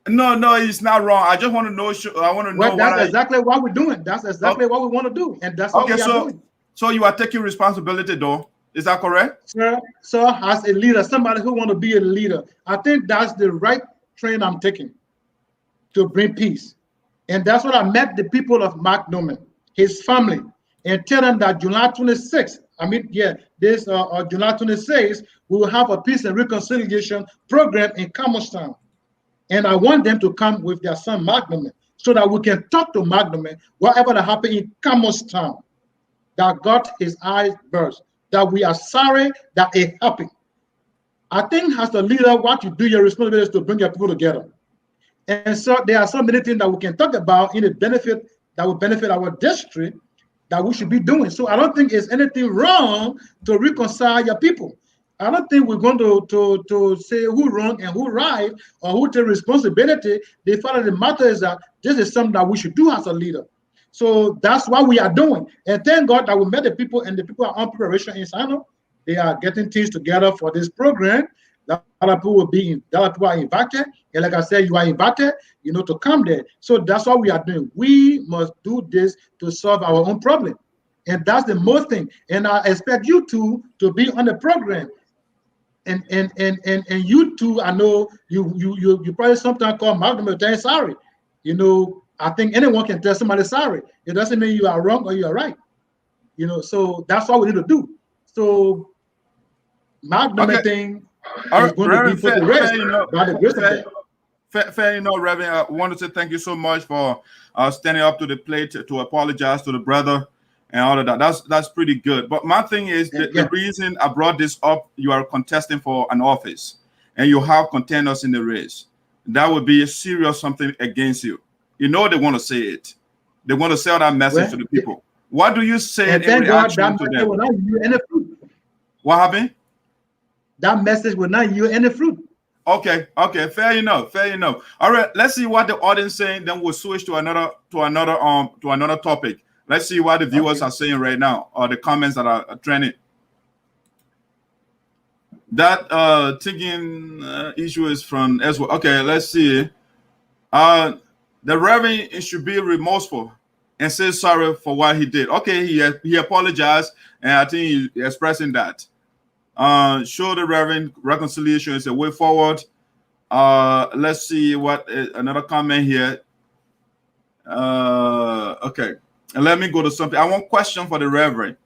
No, it's not wrong. I just want to know. I want to know. Well, that's exactly what we're doing. That's exactly what we want to do, and that's what we are doing. So you are taking responsibility, though. Is that correct? Sir, as a leader, somebody who want to be a leader, I think that's the right train I'm taking to bring peace. And that's what I met the people of Mark Norman, his family, and tell them that July 26th, this July 26th, we will have a peace and reconciliation program in Camustown. And I want them to come with their son, Mark Norman, so that we can talk to Mark Norman, whatever that happened in Camustown, that got his eyes burst, that we are sorry that it happened. I think as a leader, what you do, your responsibility is to bring your people together. And so there are so many things that we can talk about in the benefit that will benefit our district that we should be doing. So I don't think there's anything wrong to reconcile your people. I don't think we're going to say who wrong and who right or who take responsibility. The fact of the matter is that this is something that we should do as a leader. So that's what we are doing. And thank God that we met the people, and the people are on preparation in SINOE. They are getting things together for this program. A lot of people are invited. And like I said, you are invited, to come there. So that's what we are doing. We must do this to solve our own problem. And that's the most thing. And I expect you to be on the program. And you too, I know you probably sometimes call Malcolm and tell sorry. You know, I think anyone can tell somebody sorry. It doesn't mean you are wrong or you are right. You know, so that's what we need to do. So Malcolm thing is going to be put to rest by the grace of God. Fair enough, Reverend. I want to say thank you so much for standing up to the plate to apologize to the brother and all of that. That's pretty good. But my thing is the reason I brought this up, you are contesting for an office and you have contenders in the race. That would be a serious something against you. You know they want to say it. They want to sell that message to the people. What do you say in reaction to them? Will not yield any fruit. What happened? That message will not yield any fruit. Okay, fair enough. All right, let's see what the audience saying. Then we'll switch to another topic. Let's see what the viewers are saying right now, or the comments that are trending. That thinking issue is from as well. Okay, let's see. The Reverend should be remorseful and say sorry for what he did. Okay, he apologized, and I think he's expressing that. Show the Reverend reconciliation is a way forward. Let's see what another comment here. Okay, and let me go to something. I want question for the Reverend.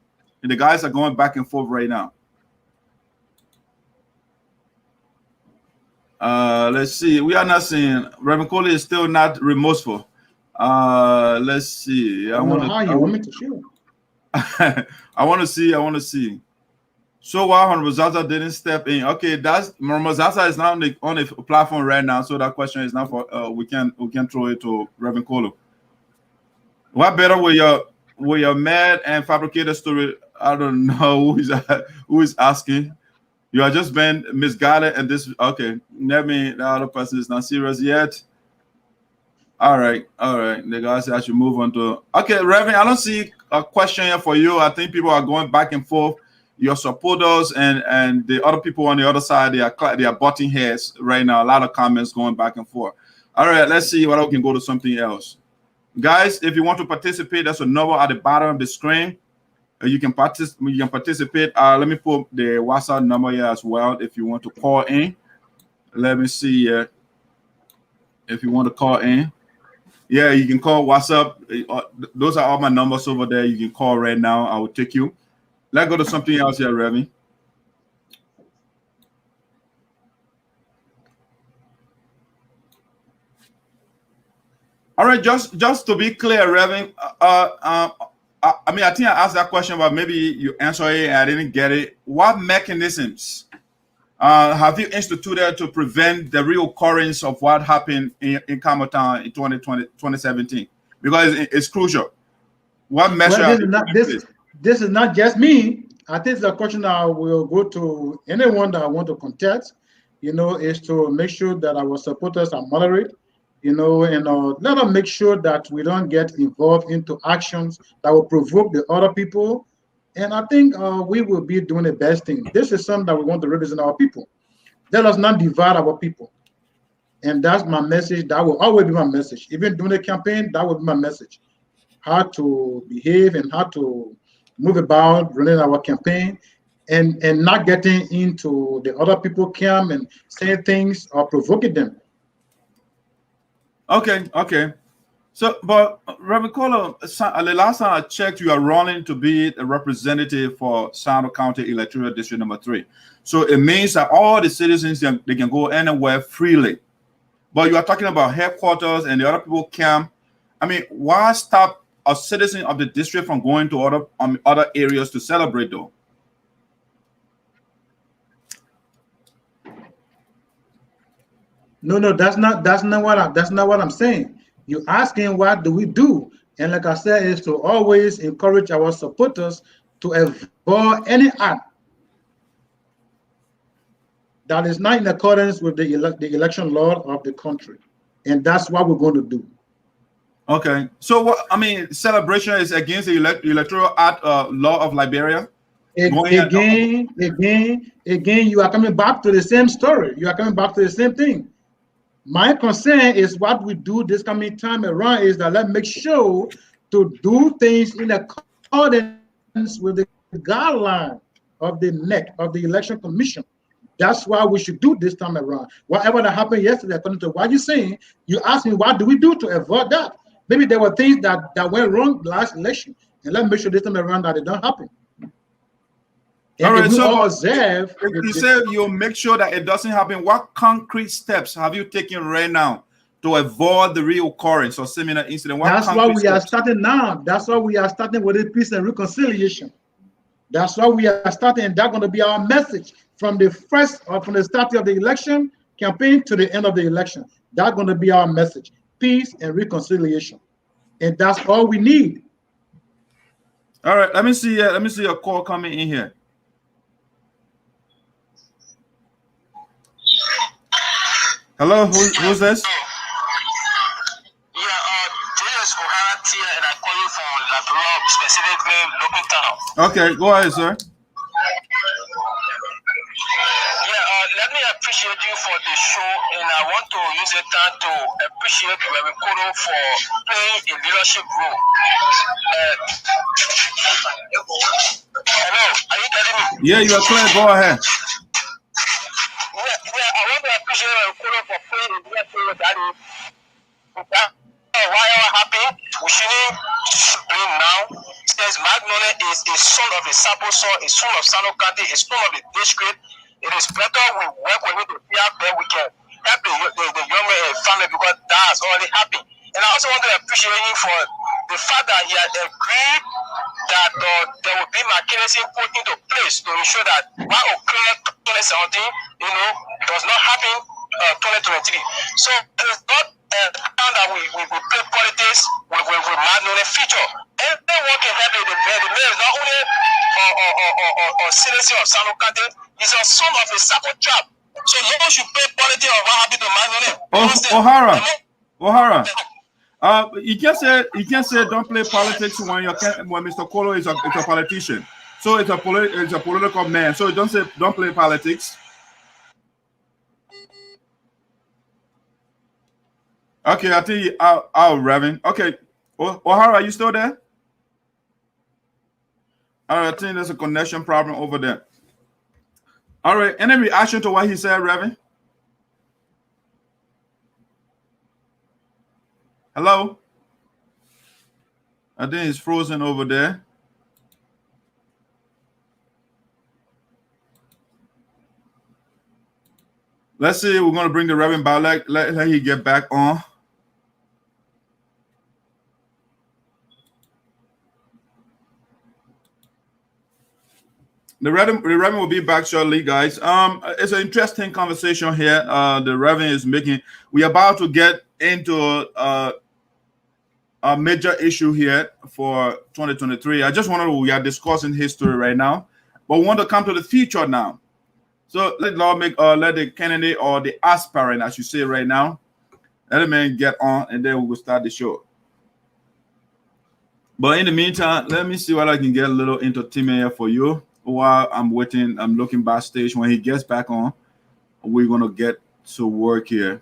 And the guys are going back and forth right now. Let's see. We are not seeing Reverend Kolo is still not remorseful. Let's see. I want to see. So why Honorable Zaza didn't step in? Okay, that's Honorable Zaza is now on the platform right now. So that question is not for we can throw it to Reverend Kolo. What better with your mad and fabricated story? I don't know who is asking. You are just been misguided and this. Okay, that means the other person is not serious yet. All right. The guy said I should move on to. Okay, Reverend, I don't see a question here for you. I think people are going back and forth. Your supporters and the other people on the other side, they are butting heads right now. A lot of comments going back and forth. All right, let's see what I can go to something else. Guys, if you want to participate, there's a number at the bottom of the screen. You can participate. Let me put the WhatsApp number here as well if you want to call in. Let me see if you want to call in. Yeah, you can call WhatsApp. Those are all my numbers over there. You can call right now. I will take you. Let's go to something else here, Remy. All right, just to be clear, Remy. I mean, I think I asked that question, but maybe you answered it and I didn't get it. What mechanisms have you instituted to prevent the reoccurrence of what happened in Camotown in 2017? Because it's crucial. What measure? This is not just me. I think the question I will go to anyone that I want to contest, is to make sure that our supporters are moderate, and let us make sure that we don't get involved into actions that will provoke the other people. And I think we will be doing the best thing. This is something that we want to represent our people. Let us not divide our people. And that's my message. That will always be my message. Even during the campaign, that will be my message. How to behave and how to move about running our campaign and not getting into the other people camp and saying things or provoking them. Okay. So, but Reverend Kolo, the last time I checked, you are running to be a representative for SINOE County Electoral District number 3. So it means that all the citizens, they can go anywhere freely. But you are talking about headquarters and the other people camp. I mean, why stop a citizen of the district from going to other areas to celebrate, though? No, that's not what I'm saying. You're asking what do we do, and like I said, is to always encourage our supporters to avoid any act that is not in accordance with the election law of the country, and that's what we're going to do. Okay, so what I mean, celebration is against the electoral act law of Liberia. Again, you are coming back to the same story. You are coming back to the same thing. My concern is what we do this coming time around is that let's make sure to do things in accordance with the guideline of the NEC, of the Election Commission. That's why we should do this time around. Whatever that happened yesterday, according to what you're saying, you asked me, what do we do to avoid that? Maybe there were things that went wrong last election, and let's make sure this time around that it don't happen. And all right, so observe, you said you'll make sure that it doesn't happen. What concrete steps have you taken right now to avoid the reoccurrence or similar incident? That's why we are starting now. That's why we are starting with the peace and reconciliation. That's why we are starting, and that's going to be our message from the first or from the start of the election campaign to the end of the election. That's going to be our message: peace and reconciliation, and that's all we need. All right, let me see a call coming in here. Hello, who's this? And I call you from Labrador, specifically local town. Okay, go ahead, sir. Let me appreciate you for the show, and I want to use the time to appreciate Reverend Kolo for playing a leadership role. Hello, are you getting me? Yeah, you are clear. Go ahead. I want to appreciate Reverend Kolo for playing a leadership role. Whatever happened, we shouldn't blame now. Since Magnone is a son of a Saboso, a son of Sanokati, a son of the district, it is better we work with him to see how we can help the young family, because that has already happened. And I also want to appreciate him for the fact that he had agreed that there will be mechanism put into place to ensure that what occurred 2017, does not happen 2023. So it's not that we play politics with Magnone feature. Everyone can help it. The mayor is not only a citizen of Sanokate, he's a son of a Sabo tribe. So no one should play politics on what happened to Magnone. O'Hara. You can't say don't play politics when Mr. Kolo is a politician. So it's a political man. So don't play politics. Okay, I think I'll Reverend. Okay, O'Hara, are you still there? All right, I think there's a connection problem over there. All right, any reaction to what he said, Reverend? Hello? I think it's frozen over there. Let's see. We're going to bring the Reverend back. Let him get back on. The Reverend will be back shortly, guys. It's an interesting conversation here. The Reverend is making. We're about to get into a major issue here for 2023. We are discussing history right now, but we want to come to the future now. So let the candidate or the aspirant, as you say right now, let the man get on, and then we will start the show. But in the meantime, let me see what I can get a little entertainment here for you while I'm waiting. I'm looking backstage. When he gets back on, we're gonna get to work here.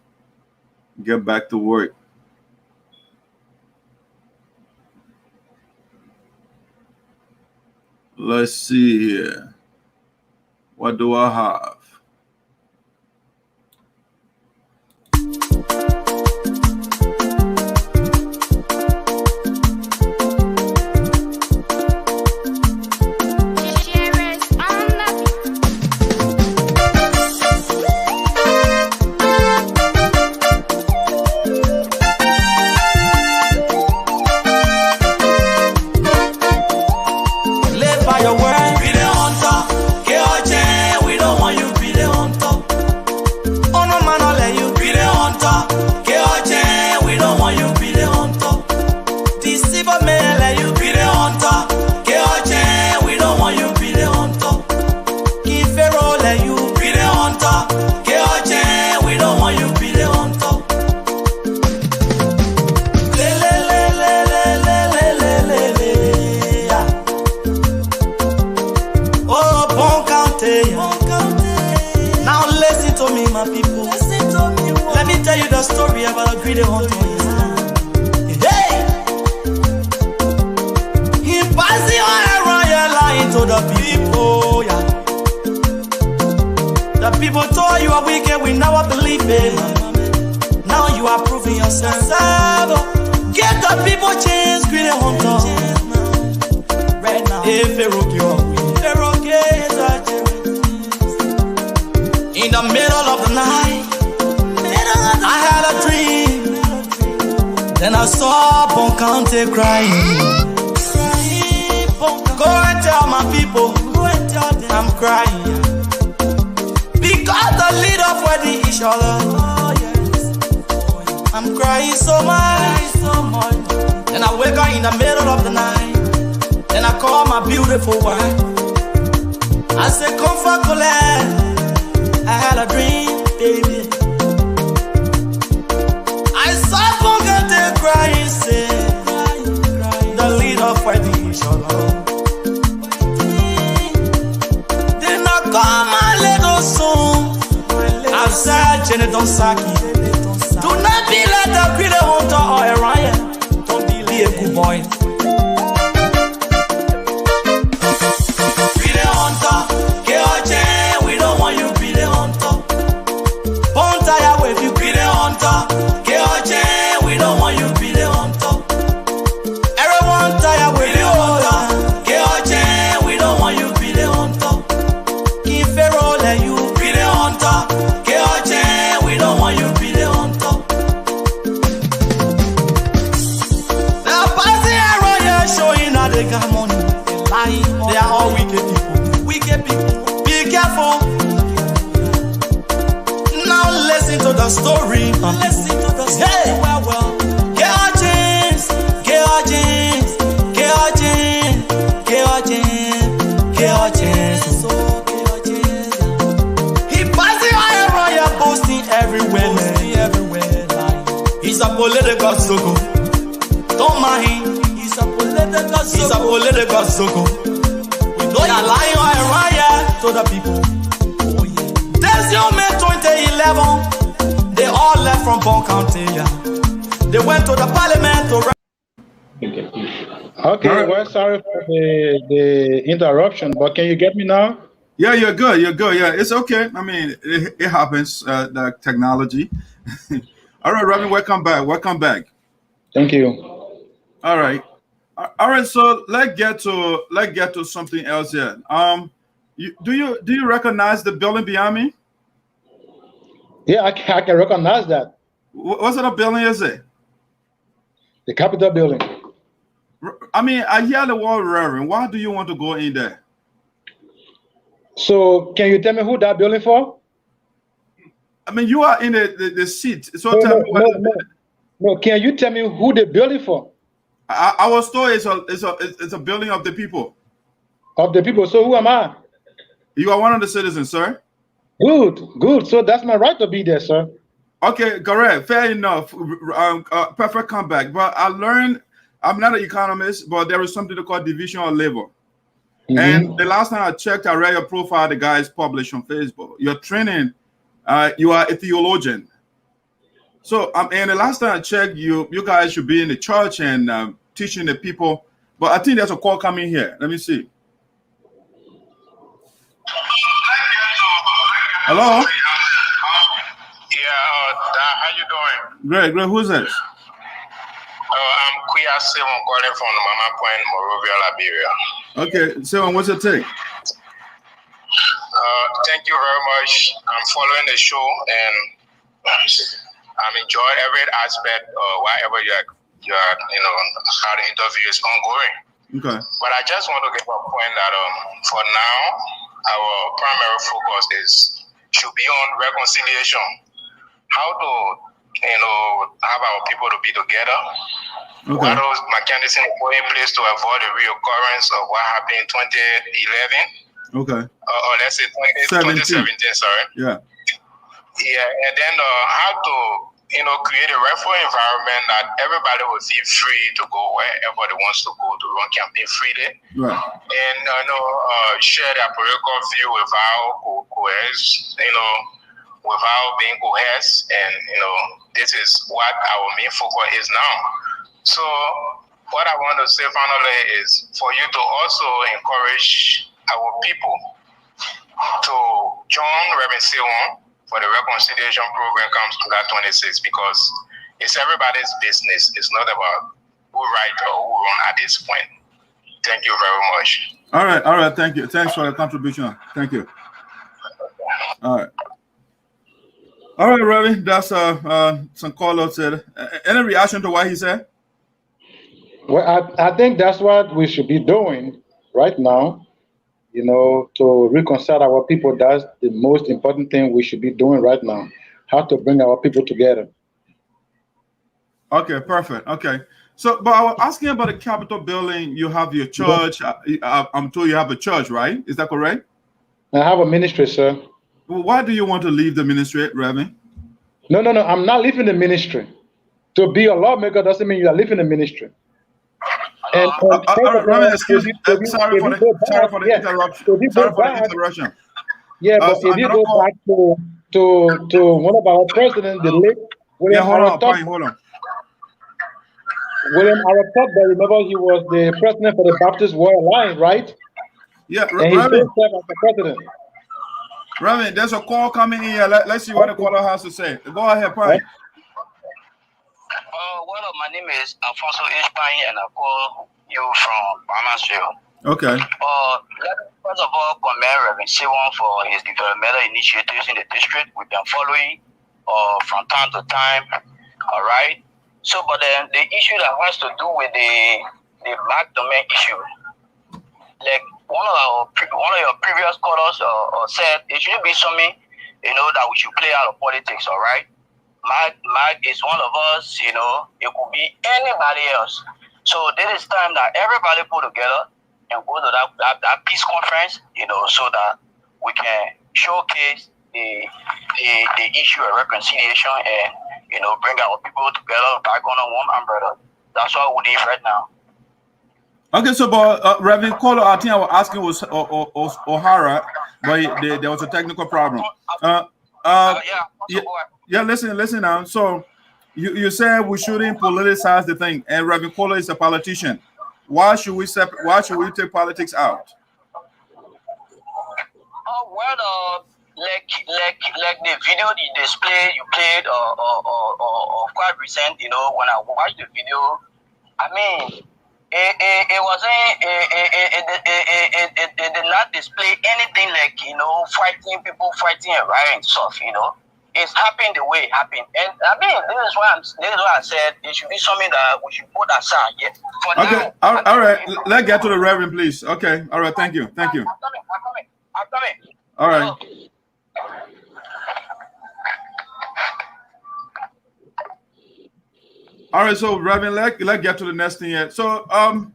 Get back to work. Let's see here. What do I have? people told you are wicked, we never believe it. Now you are proving yourself. Get the people change, greet a hunter. Right now, if they rock you, in the middle of the night, I had a dream. Then I saw Boncante crying. Go and tell my people, I'm crying. Because the leader wedding each other. I'm crying so much. Then I wake up in the middle of the night. Then I call my beautiful wife. I say, come for Colette. I had a dream, baby. I saw Boncante crying, say, the leader fighting each other. Then I call my little son. I said, Jenny, don't sack it. Do not be like the greedy hunter or a riot. Don't be like a good boy. Greedy hunter, K.O.J., we don't want you greedy hunter. Bone tire with you greedy hunter. K.O.J., we don't want you greedy hunter. Everyone tire with you hunter. K.O.J., we don't want you greedy hunter. Keep Pharaoh let you greedy hunter. K.O.J., we don't want you greedy hunter. Showing that they got money, they lying, they are all wicked people. Wicked people, be careful. Now listen to the story. Listen to the story. Hey, well. He passing around here, boasting everywhere. He's a political sucker. Don't mind him. He's a political sucker. We know you're lying around here to the people. Oh, yeah. This year, May 2011, they all left from Boncante. They went to the parliament to. Okay, well, sorry for the interruption, but can you get me now? Yeah, you're good. You're good. Yeah, it's okay. I mean, it happens. The technology. All right, Robin, welcome back. Welcome back. Thank you. All right. All right, so let's get to something else here. Do you recognize the building behind me? Yeah, I can recognize that. What sort of building is it? The Capitol building. I mean, I hear the word Reverend. Why do you want to go in there? So, can you tell me who that building for? I mean, you are in the seat. So tell me what. No, can you tell me who the building for? I was told it's a building of the people. Of the people. So who am I? You are one of the citizens, sir. Good. So that's my right to be there, sir. Okay, correct. Fair enough. Perfect comeback. But I learned, I'm not an economist, but there is something called division of labor. And the last time I checked, I read your profile the guys published on Facebook. Your training, you are a theologian. So, and the last time I checked, you guys should be in the church and teaching the people. But I think there's a call coming here. Let me see. Hello? Yeah, how you doing? Great. Who's this? I'm Quia Saywon calling from Mama Point, Monrovia, Liberia. Okay, Saywon, what's your take? Thank you very much. I'm following the show and I'm enjoying every aspect whatever you're how the interview is ongoing. Okay. But I just want to give a point that for now, our primary focus should be on reconciliation. How to have our people to be together. Okay. What those mechanisms put in place to avoid the reoccurrence of what happened in 2011. Okay. Or let's say 2017, sorry. Yeah. Yeah, and then how to create a rightful environment that everybody will feel free to go wherever they wants to go to run campaign freely. Right. And share their political view without coerce, without being coerced. And this is what our main focus is now. So what I want to say finally is for you to also encourage our people to join Reverend Saywon for the reconciliation program comes July 26 because it's everybody's business. It's not about who right or who wrong at this point. Thank you very much. All right, thank you. Thanks for the contribution. Thank you. All right, Ravi, that's some call said. Any reaction to what he said? Well, I think that's what we should be doing right now, you know, to reconcile our people. That's the most important thing we should be doing right now, how to bring our people together. Okay, perfect. Okay. So, but I was asking about the Capitol building. You have your church. I'm told you have a church, right? Is that correct? I have a ministry, sir. Well, why do you want to leave the ministry, Reverend? No. I'm not leaving the ministry. To be a lawmaker doesn't mean you are leaving the ministry. And Reverend, excuse me. Sorry for the interruption. Yeah, but if you go back to one of our presidents, the late William hold on. William Araptop, remember he was the president for the Baptist War Alliance, right? Yeah, and he served as the president. Reverend, there's a call coming in here. Let's see what the caller has to say. Go ahead, Pine. Well, my name is Alfonso H. Pine, and I call you from Bahamasville. Okay. First of all, commend Reverend Saywon for his developmental initiatives in the district. We've been following from time to time. All right. So, but then the issue that has to do with the black domain issue, like one of your previous callers said, it shouldn't be something, you know, that we should play out of politics. All right. Mag is one of us, you know, it could be anybody else. So this is time that everybody put together and go to that peace conference, you know, so that we can showcase the issue of reconciliation and, you know, bring our people together back under one umbrella. That's what we need right now. Okay, so but Reverend Kolo, I think I was asking was O'Hara, but there was a technical problem. Listen now. So you said we shouldn't politicize the thing, and Reverend Kolo is a politician. Why should we take politics out? Like the video, the display you played, or quite recent, you know, when I watched the video, I mean, it wasn't, it did not display anything like, you know, fighting and rioting stuff, you know. It's happened the way it happened. And I mean, this is why I said it should be something that we should put aside. Yeah. Okay, all right. Let's get to the Reverend, please. Okay, all right, thank you. I'm coming. All right. All right, so Reverend, let's get to the next thing here. So,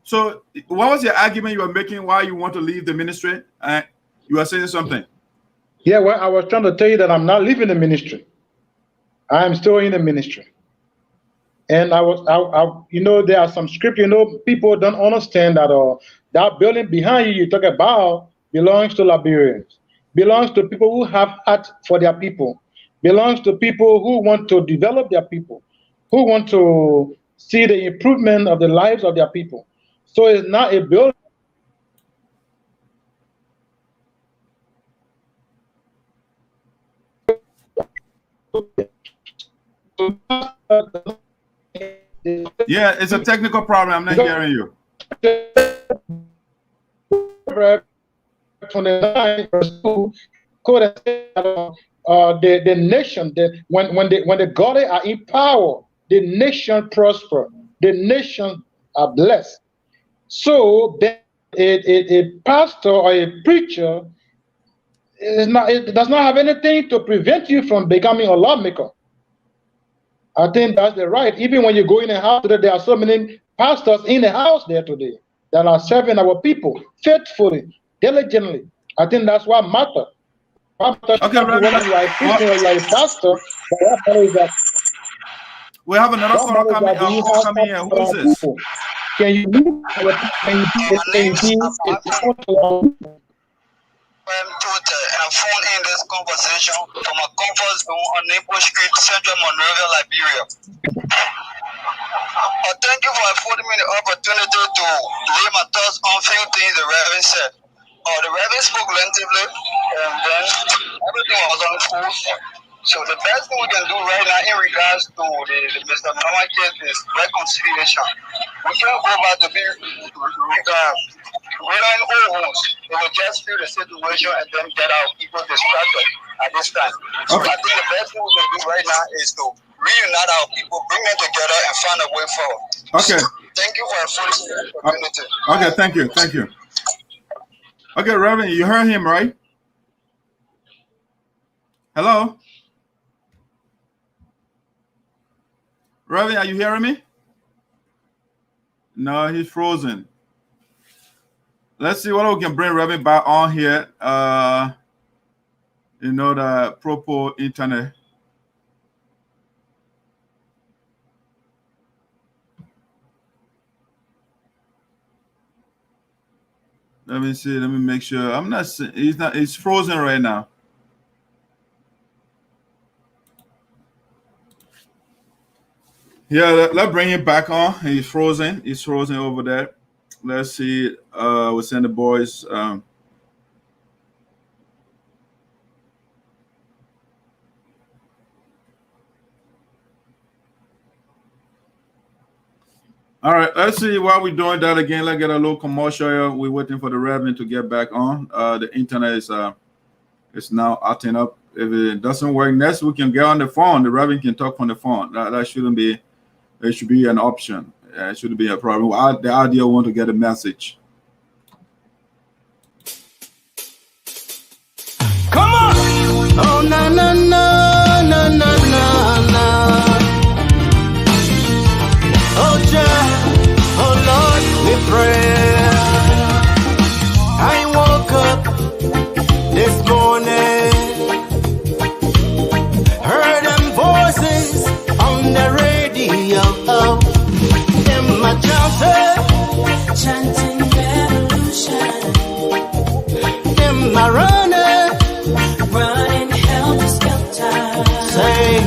so what was your argument you were making why you want to leave the ministry? You were saying something. Yeah, well, I was trying to tell you that I'm not leaving the ministry. I am still in the ministry. And I you know, there are some scripture, you know, people don't understand that that building behind you talk about belongs to Liberians, belongs to people who have heart for their people, belongs to people who want to develop their people, who want to see the improvement of the lives of their people. So it's not a building. Yeah, it's a technical problem. I'm not hearing you. 29 verse 2, the nation, when the godly are in power, the nation prosper, the nation are blessed. So a pastor or a preacher it does not have anything to prevent you from becoming a lawmaker. I think that's the right. Even when you go in a house today, there are so many pastors in the house there today that are serving our people faithfully, diligently. I think that's what matters. Okay, whether you are a preacher or you are a pastor, what matters is that we have another caller coming here. Who is this? Can you leave our I'm phoning in this conversation from a conference room on Naples Street, Central Monrovia, Liberia. Thank you for affording me the opportunity to lay my thoughts on few things the Reverend said. The Reverend spoke lengthily and then everything was on course. So the best thing we can do right now in regards to the Mr. Mama case is reconciliation. We can't go back to be relying old homes. They will just feel the situation and then get our people distracted at this time. So I think the best thing we can do right now is to reunite our people, bring them together, and find a way forward. Okay. Thank you for affording the opportunity. Okay, thank you. Thank you. Okay, Reverend, you heard him, right? Hello? Reverend, are you hearing me? No, he's frozen. Let's see what we can bring Reverend back on here. You know, the proper internet. Let me see. Let me make sure. I'm not. He's not. It's frozen right now. Yeah, let's bring him back on. He's frozen. He's frozen over there. Let's see. We'll send the boys. All right, let's see why we're doing that again. Let's get a little commercial here. We're waiting for the Reverend to get back on. The internet is now acting up. If it doesn't work, next we can get on the phone. The Reverend can talk on the phone. That shouldn't be. It should be an option. It shouldn't be a problem. The idea want to get a message. Come on! Oh na na na na na na na. Oh Jah, oh Lord, we pray. I woke up this morning, heard them voices on the radio. In my chanting revolution. In my running helter skelter. Say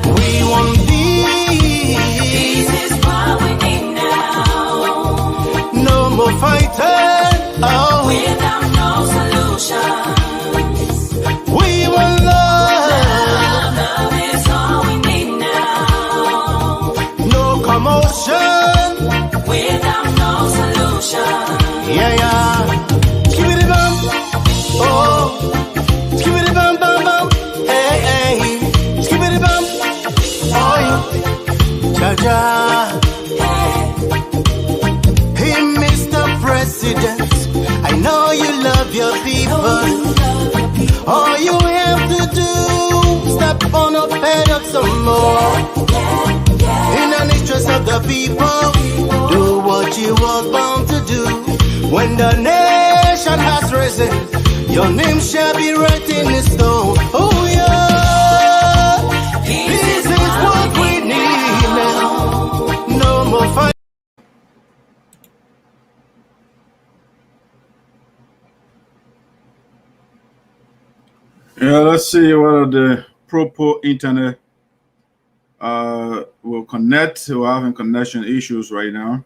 we want peace. This is what we need now. No more fighting. Oh, without no solutions. We want love. Love is all we need now. No commotion. Without no solution. Yeah, yeah. Give it a bump. Oh. Give it a bump, bump, bump. Hey, hey. Give it a bump. Oh, Jaja. Hey, Mr. President. I know you love your people. All you have to do, step on up, head up some more. In the interest of the people, do what you are bound to do. When the nation has risen, your name shall be written in stone. Oh yeah, this is what we need now. No more fight. Yeah, let's see whether the proper internet will connect. We're having connection issues right now.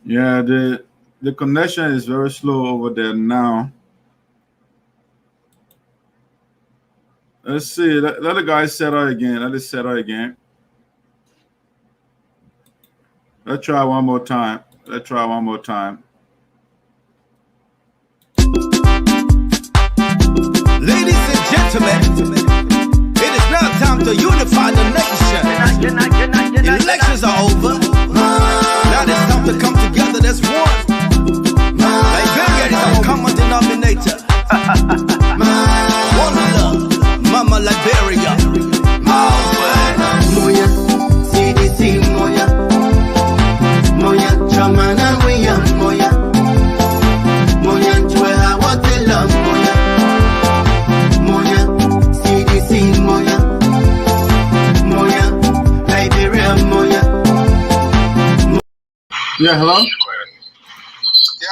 Yeah, the connection is very slow over there now. Let's see. Let the guy settle again. Let it settle again. Let's try one more time. Let's try one more time. Ladies and gentlemen, it is now time to unify the nation. Elections are over. Now it's time to come together as one. Liberia is our common denominator. One love, Mama Liberia. Moya, CDC, Moya. Moya, Chamana, Moya, Moya. Moya, Chwela, what they love, Moya. Moya, CDC, Moya. Moya, Yeah, hello? Yeah,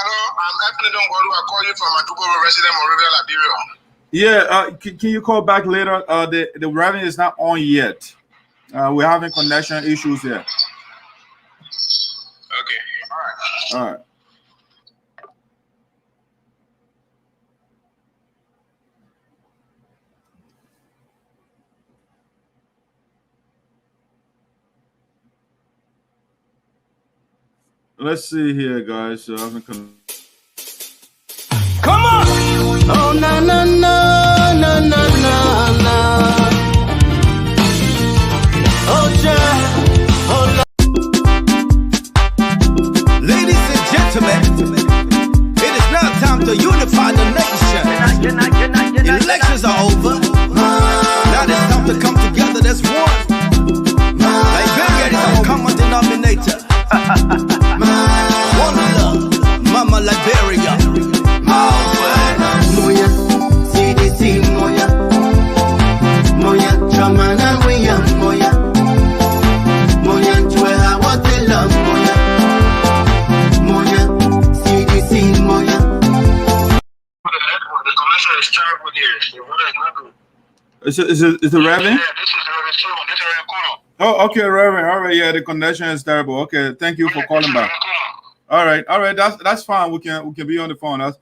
hello, I'm Anthony Dongolu. I call you from a Dubovo resident Monrovia, Liberia. Yeah, can you call back later? The revenue is not on yet. We're having connection issues here. Okay, all right. All right. Let's see here, guys. So I'm gonna... Come on! Oh, na na na na na na na. Oh, yeah. Oh, ladies and gentlemen, it is now time to unify the nation. Elections are over. Now it's time to come together. That's one. Liberia is our common denominator. One love, Mama Liberia. Moya, CDC Moya, Moya, Chamana Moya, Moya, Moya, Chweha, what they love, Moya, Moya, CDC Moya. The connection is terrible here. The water is not good. Is it Reverend? Yeah, this is Reverend Shimon. This is Reverend Kolo. Oh, okay, Reverend. All right, yeah, the connection is terrible. Okay, thank you for calling back. All right, that's fine. We can be on the phone. That's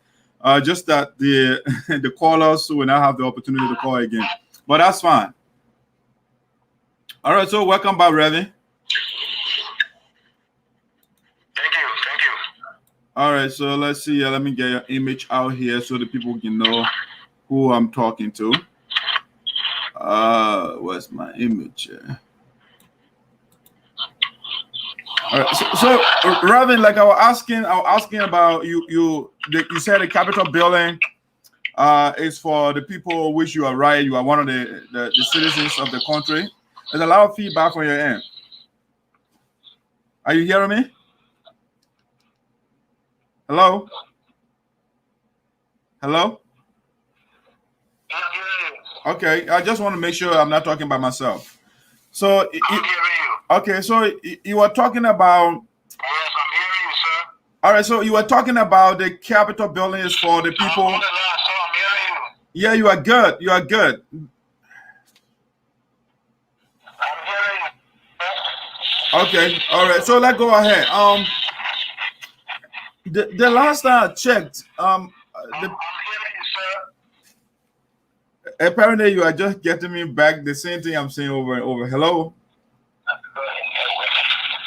just that the the callers will not have the opportunity to call again, but that's fine. All right, so welcome back, Reverend. Thank you. All right, so let's see. Let me get your image out here so the people can know who I'm talking to. Where's my image? All right, so Reverend, like I was asking about you said the Capitol building is for the people which you are right. You are one of the citizens of the country. There's a lot of feedback from your end. Are you hearing me? Hello? Hello? Okay, I just want to make sure I'm not talking by myself. So, okay, so you were talking about. Yes, I'm hearing you, sir. All right, so you were talking about the Capitol building is for the people. I'm hearing you. Yeah, you are good. You are good. I'm hearing you. Okay, all right. So let's go ahead. The last time I checked, I'm hearing you, sir. apparently you are just getting me back the same thing I'm saying over and over. Hello?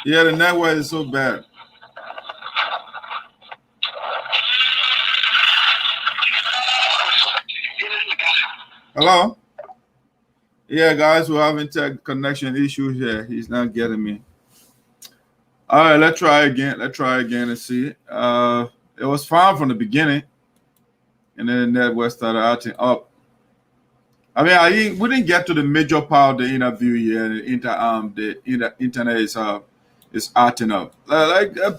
Yeah, the network is so bad. Hello? Yeah, guys, we're having tech connection issues here. He's not getting me. All right, let's try again. Let's try again and see. It was fine from the beginning, and then the network started acting up. I mean, we didn't get to the major part of the interview yet. The internet is acting up.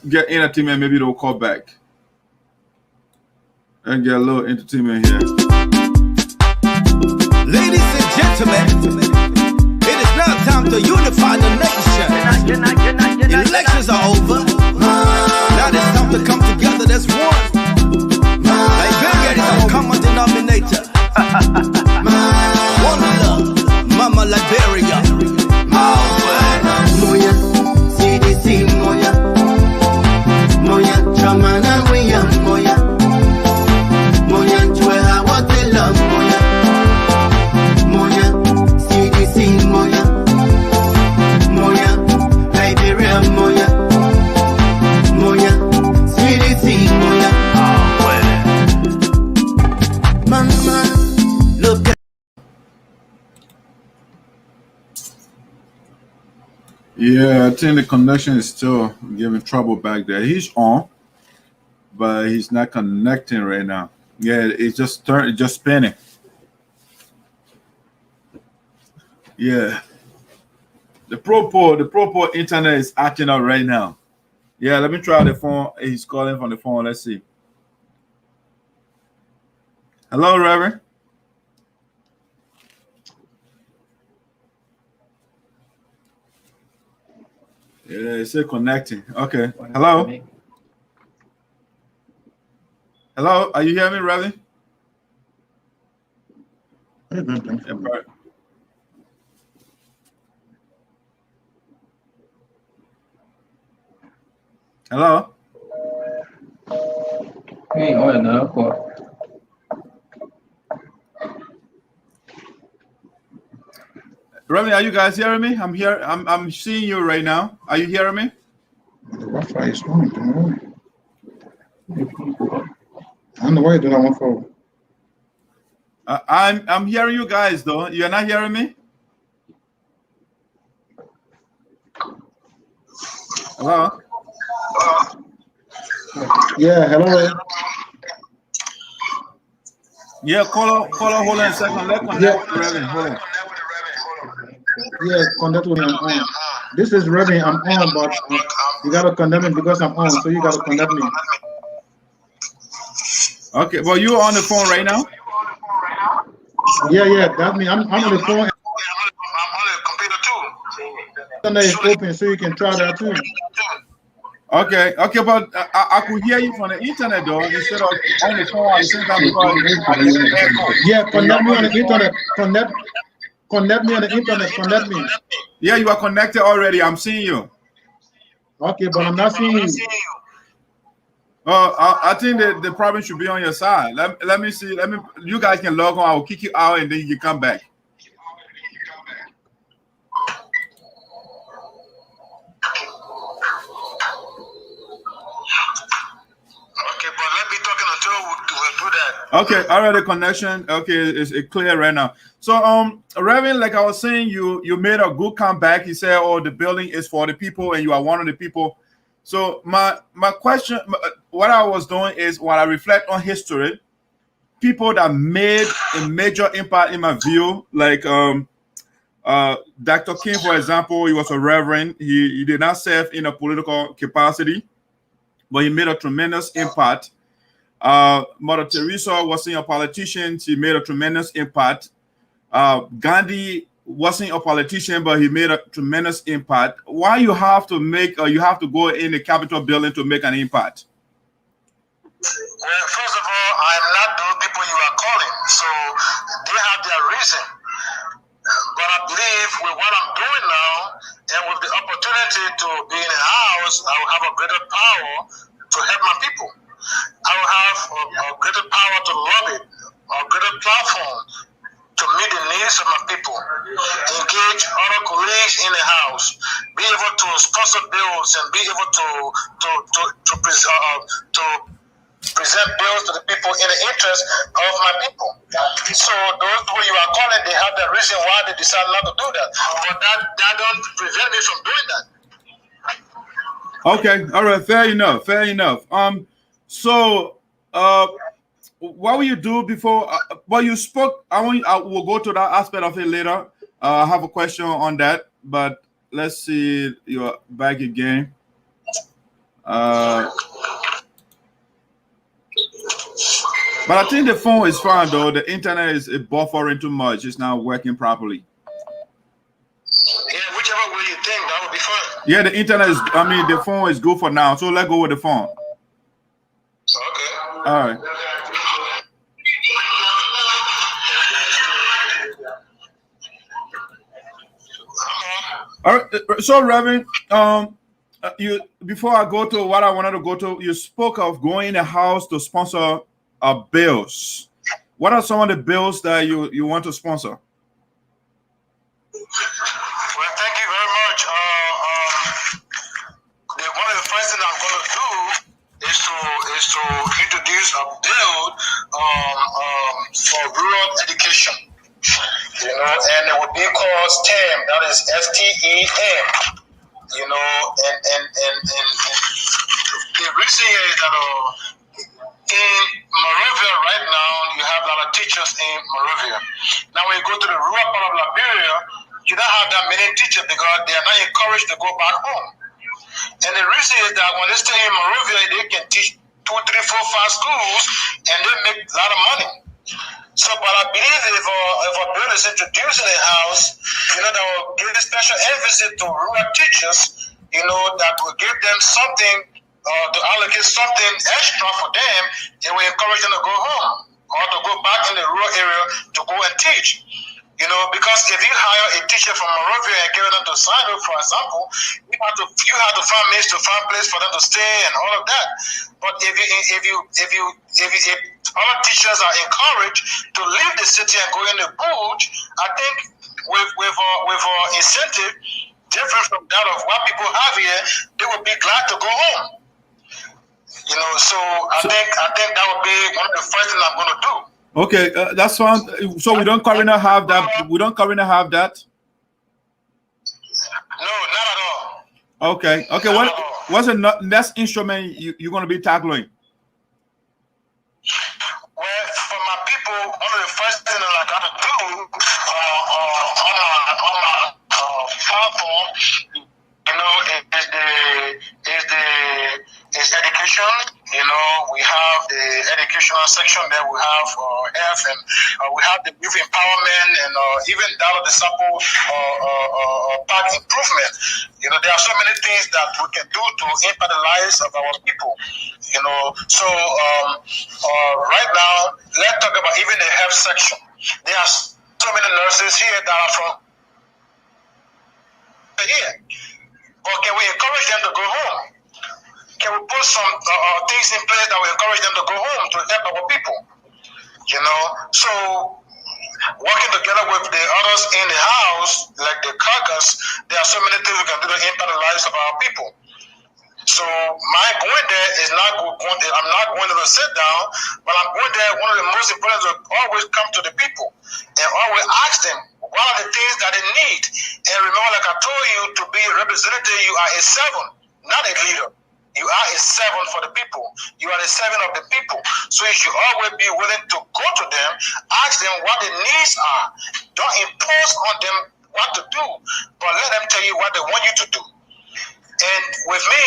Get entertainment, maybe they'll call back and get a little entertainment here. Ladies and gentlemen, it is now time to unify the nation. Elections are over. Now it's time to come together. That's one. Liberia is our common denominator. One love, Mama Liberia. Moya, CDC Moya, Moya, Chamana Moya, Moya, Moya, Chweha, what they love, Moya, Moya, CDC Moya, Moya, Liberia Moya, Moya, CDC Moya. Mama, look at. Yeah, I think the connection is still giving trouble back there. He's on, but he's not connecting right now. Yeah, it's just spinning. Yeah, the proper internet is acting up right now. Yeah, let me try the phone. He's calling from the phone. Let's see. Hello, Reverend. Yeah, it's still connecting. Okay. Hello? Hello? Are you hearing me, Ravi? Hello? Hey, no. Ravi, are you guys hearing me? I'm here. I'm seeing you right now. Are you hearing me? The Wi-Fi is on. I don't know why you do that one for. I'm hearing you guys though. You're not hearing me? Hello? Yeah, hello. Yeah, hold on a second. Let's connect with Reverend. Hold on. Yeah, connect with me. I'm on. This is Reverend. I'm on, but you gotta connect me because I'm on. So you gotta connect me. Okay, well, you're on the phone right now? Yeah, that's me. I'm on the phone. I'm on the computer too. Internet is open, so you can try that too. Okay, but I could hear you from the internet though, instead of on the phone at the same time because yeah, connect me on the internet. Connect me on the internet. Connect me. Yeah, you are connected already. I'm seeing you. Okay, but I'm not seeing you. I think that the problem should be on your side. Let me see. You guys can log on. I will kick you out and then you come back. Okay, but let me talk until we'll do that. Okay, all right, the connection. Okay, it's clear right now. So, Reverend, like I was saying, you made a good comeback. You said, "Oh, the building is for the people, and you are one of the people." So, my question, what I was doing is, when I reflect on history, people that made a major impact in my view, like Dr. King, for example, he was a reverend. He did not serve in a political capacity, but he made a tremendous impact. Mother Teresa wasn't a politician. She made a tremendous impact. Gandhi wasn't a politician, but he made a tremendous impact. Why you have to go in the Capitol building to make an impact? Well, first of all, I'm not those people you are calling, so they have their reason. But I believe with what I'm doing now, and with the opportunity to be in a house, I will have a greater power to help my people. I will have a greater power to lobby, a greater platform to meet the needs of my people, engage other colleagues in the house, be able to sponsor bills, and be able to present bills to the people in the interest of my people. So those who you are calling, they have the reason why they decide not to do that. But that don't prevent me from doing that. Okay, all right, fair enough. So what will you do before? Well, you spoke. I will go to that aspect of it later. I have a question on that, but let's see. You're back again. But I think the phone is fine though. The internet is buffering too much. It's not working properly. Yeah, whichever way you think, that would be fine. Yeah, the internet is. I mean, the phone is good for now. So let's go with the phone. Okay. All right. All right. So, Reverend, you before I go to what I wanted to go to, you spoke of going in the house to sponsor bills. What are some of the bills that you want to sponsor? Well, thank you very much. One of the first things I'm going to do is to introduce a bill for rural education. You know, and it would be called STEM. That is STEM. You know, and the reason is that in Monrovia right now, you have a lot of teachers in Monrovia. Now, when you go to the rural part of Liberia, you don't have that many teachers because they are not encouraged to go back home. And the reason is that when they stay in Monrovia, they can teach 2, 3, 4, 5 schools, and they make a lot of money. So, but I believe if a bill is introduced in the house, you know, that will give a special emphasis to rural teachers, that will give them something, to allocate something extra for them, it will encourage them to go home or to go back in the rural area to go and teach. Because if you hire a teacher from Monrovia and give them to SINOE, for example, you have to find means to find place for them to stay and all of that. But if other teachers are encouraged to leave the city and go in the bush, I think with our incentive different from that of what people have here, they would be glad to go home. So I think that would be one of the first things I'm going to do. Okay, that's fine. So we don't currently have that. We don't currently have that. No, not at all. Okay. What's the next instrument you're going to be tackling? Well, for my people, one of the first things that I got to do on my platform, is education. We have the educational section there. We have health, and we have the youth empowerment, and even that of the sample park improvement. There are so many things that we can do to impact the lives of our people. So right now, let's talk about even the health section. There are so many nurses here that are from here. Or can we encourage them to go home? Can we put some things in place that will encourage them to go home to help our people? So working together with the others in the house, like the caucus, there are so many things we can do to impact the lives of our people. So my going there is I'm not going to sit down, but I'm going there. One of the most important is to always come to the people and always ask them what are the things that they need. And remember, like I told you, to be a representative, you are a servant, not a leader. You are a servant for the people. You are the servant of the people. So you should always be willing to go to them, ask them what the needs are. Don't impose on them what to do, but let them tell you what they want you to do. And with me,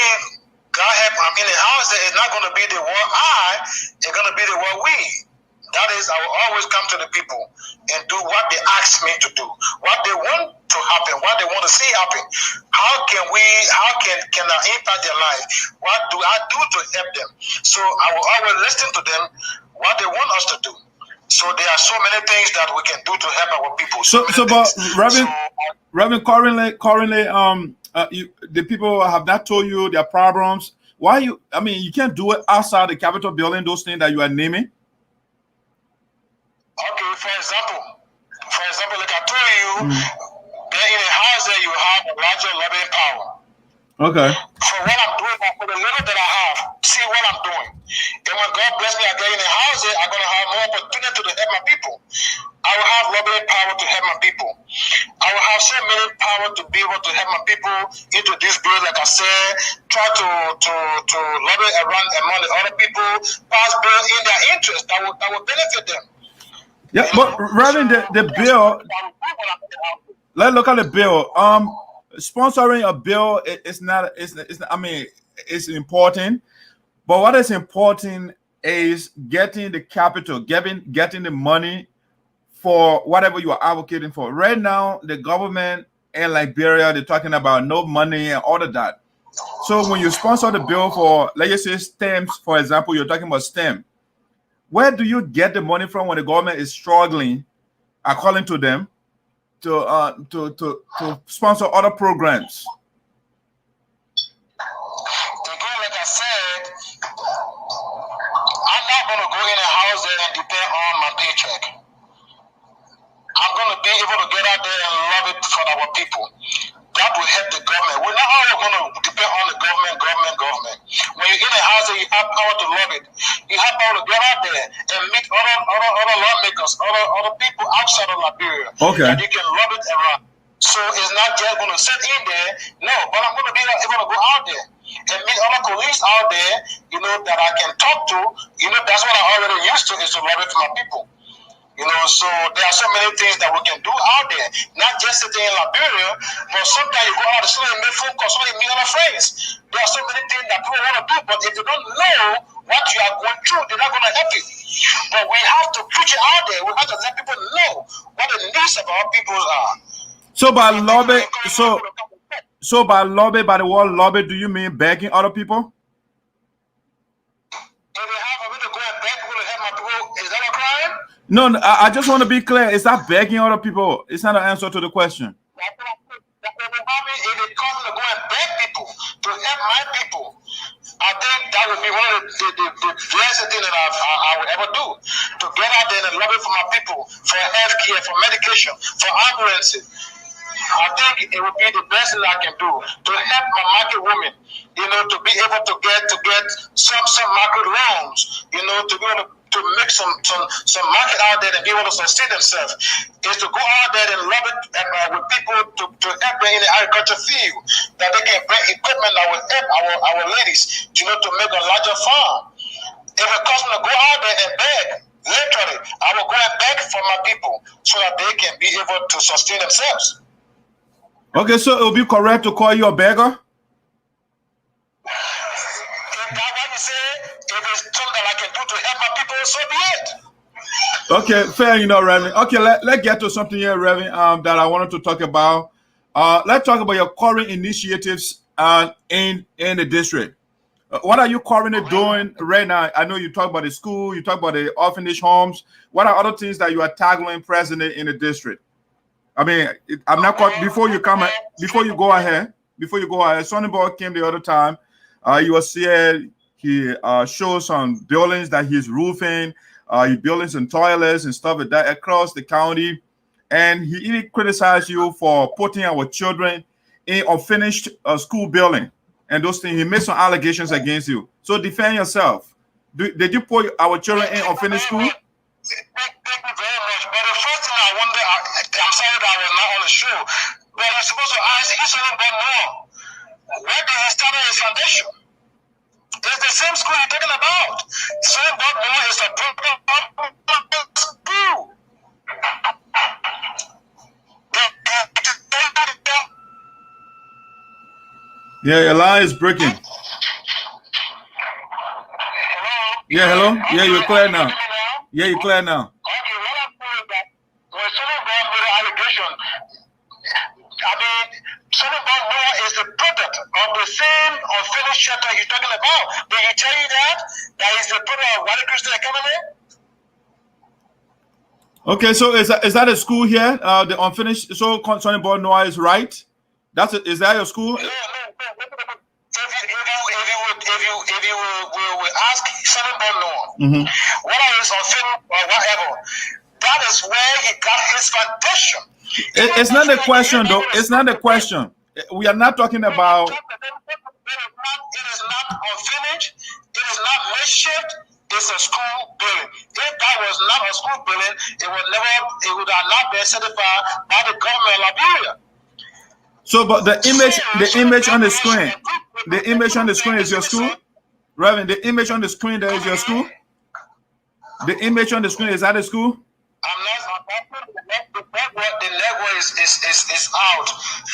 God help, I'm in the house that is not going to be the word I, it's going to be the word we. That is, I will always come to the people and do what they ask me to do, what they want to happen, what they want to see happen. How can I impact their life? What do I do to help them? So I will always listen to them, what they want us to do. So there are so many things that we can do to help our people. Reverend, currently, the people have not told you their problems. Why you can't do it outside the Capitol building, those things that you are naming? Okay, for example, like I told you, there in a house there you have a larger lobbying power. Okay. For what I'm doing, for the little that I have, see what I'm doing. And when God bless me, I get in a house there, I'm going to have more opportunity to help my people. I will have lobbying power to help my people. I will have so many power to be able to help my people into this bill, like I said, try to lobby around among the other people, pass bill in their interest that will benefit them. Yeah, but Reverend, the bill, let's look at the bill. Sponsoring a bill it's important, but what is important is getting the capital, getting the money for whatever you are advocating for. Right now, the government in Liberia, they're talking about no money and all of that. So when you sponsor the bill for, let's just say, STEM, for example, you're talking about STEM. Where do you get the money from when the government is struggling, according to them, to sponsor other programs? Again, like I said, I'm not going to go in a house there and depend on my paycheck. I'm going to be able to get out there and love it for our people. That will help the government. We're not always going to depend on the government. When you're in a house, you have power to love it. You have power to get out there and meet other lawmakers, other people outside of Liberia. Okay. And you can love it around. So it's not just going to sit in there. No, but I'm going to be able to go out there and meet other police out there, that I can talk to. That's what I already used to, is to love it for my people. So there are so many things that we can do out there, not just sitting in Liberia, but sometimes you go out and make phone calls, meet other friends. There are so many things that people want to do, but if you don't know what you are going through, they're not going to help you. But we have to preach it out there. We have to let people know what the needs of our people are. So by lobbying, So by lobby, by the word lobby, do you mean begging other people? If they have a way to go and beg people to help my people, is that a crime? No, I just want to be clear. It's not begging other people. It's not an answer to the question. If it comes to go and beg people to help my people, I think that would be one of the best things that I would ever do. To get out there and lobby for my people, for health care, for medication, for ambulances. I think it would be the best thing I can do to help my market women, to be able to get some market loans, to be able to make some market out there and be able to sustain themselves. Is to go out there and lobby with people to help them in the agriculture field, that they can bring equipment that will help our ladies, to make a larger farm. If it costs me to go out there and beg, literally, I will go and beg for my people so that they can be able to sustain themselves. Okay, so it would be correct to call you a beggar? If that's what you say, if it's something that I can do to help my people, so be it. Okay, fair, Reverend. Okay, let's get to something here, Reverend, that I wanted to talk about. Let's talk about your current initiatives in the district. What are you currently doing right now? I know you talk about the school, you talk about the orphanage homes. What are other things that you are tackling presently in the district? I mean, I'm not quite, before you go ahead, Sonny Boy came the other time. You will see he shows some buildings that he's roofing, he building some toilets and stuff like that across the county. And he even criticized you for putting our children in unfinished school building and those things. He made some allegations against you. So defend yourself. Did you put our children in unfinished school? Thank you very much. But the first thing I wonder, I'm sorry that I was not on the show, but I'm supposed to ask you something about more. Where did he start his foundation? It's the same school you're talking about. Same but more is a proper school. Yeah, your line is breaking. Yeah, hello? Yeah, you're clear now. Yeah, you're clear now. Okay, what I'm saying is that when someone brought me the allegation, someone brought Noah is the product of the same unfinished shelter you're talking about. Did he tell you that is the product of white Christian economy? Okay, so is that a school here? The unfinished, so concerning boy Noah is right? Is that your school? No. If you will ask someone about Noah, whether it's unfinished or whatever, that is where he got his foundation. It's not a question, though. It's not a question. We are not talking about. It is not unfinished. It is not makeshift. It's a school building. If that was not a school building, it would have not been certified by the government of Liberia. So, but the image on the screen is your school, Reverend. The image on the screen there is your school. The image on the screen, is that a school? The network is out.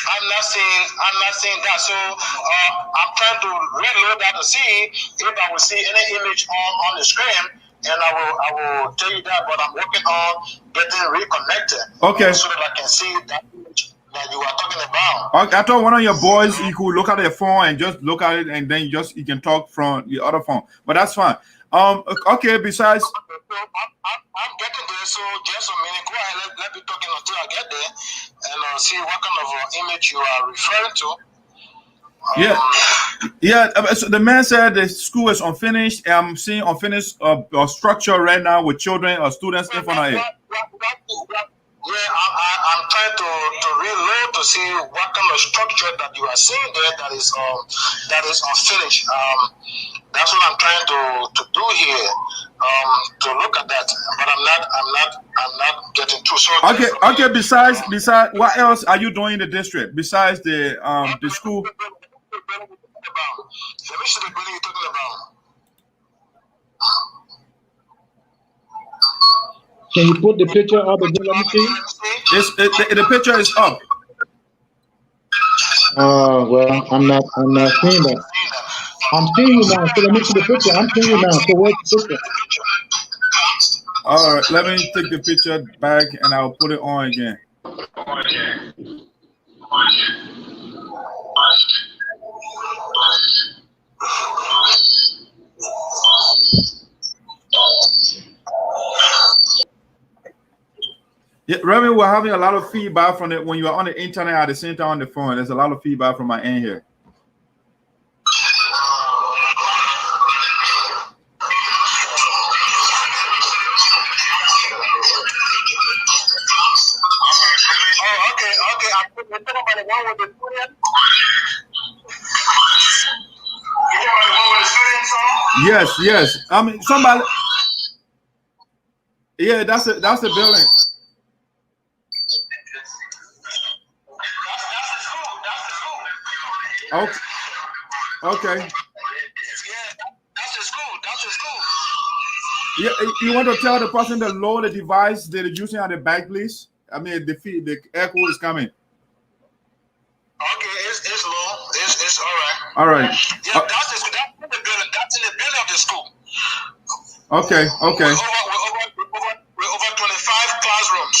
I'm not saying that. So I'm trying to reload that to see if I will see any image on the screen, and I will tell you that. But I'm working on getting reconnected. Okay. So that I can see that image that you are talking about. I thought one of your boys, you could look at their phone and just look at it, and then you can talk from the other phone. But that's fine. Okay. Besides. I'm getting there, so just a minute. Go ahead, let me talk until I get there, and see what kind of image you are referring to. So the man said the school is unfinished. I'm seeing unfinished structure right now with children or students in front of it. I'm trying to reload to see what kind of structure that you are seeing there that is unfinished. That's what I'm trying to do here. To look at that, but I'm not getting too so. Okay. Besides, what else are you doing in the district besides the school? Let me see the building you're talking about. Can you put the picture up again? Let me see. The picture is up. Well, I'm not seeing that. I'm seeing you now. So let me see the picture. I'm seeing you now. So where's the picture? All right, let me take the picture back and I'll put it on again. Yeah, Remy, we're having a lot of feedback from it when you are on the internet at the same time on the phone. There's a lot of feedback from my end here. Oh, okay. I put the one with the student. You talking about the one with the student song? Yes. I mean, somebody. Yeah, that's the building. Okay. Okay. Yeah, that's the school. Yeah, you want to tell the person to lower the device they're using at the back, please? I mean, the echo is coming. Okay, it's low. It's all right. All right. Yeah, that's the school. That's in the building. That's in the building of the school. Okay. We're over 25 classrooms.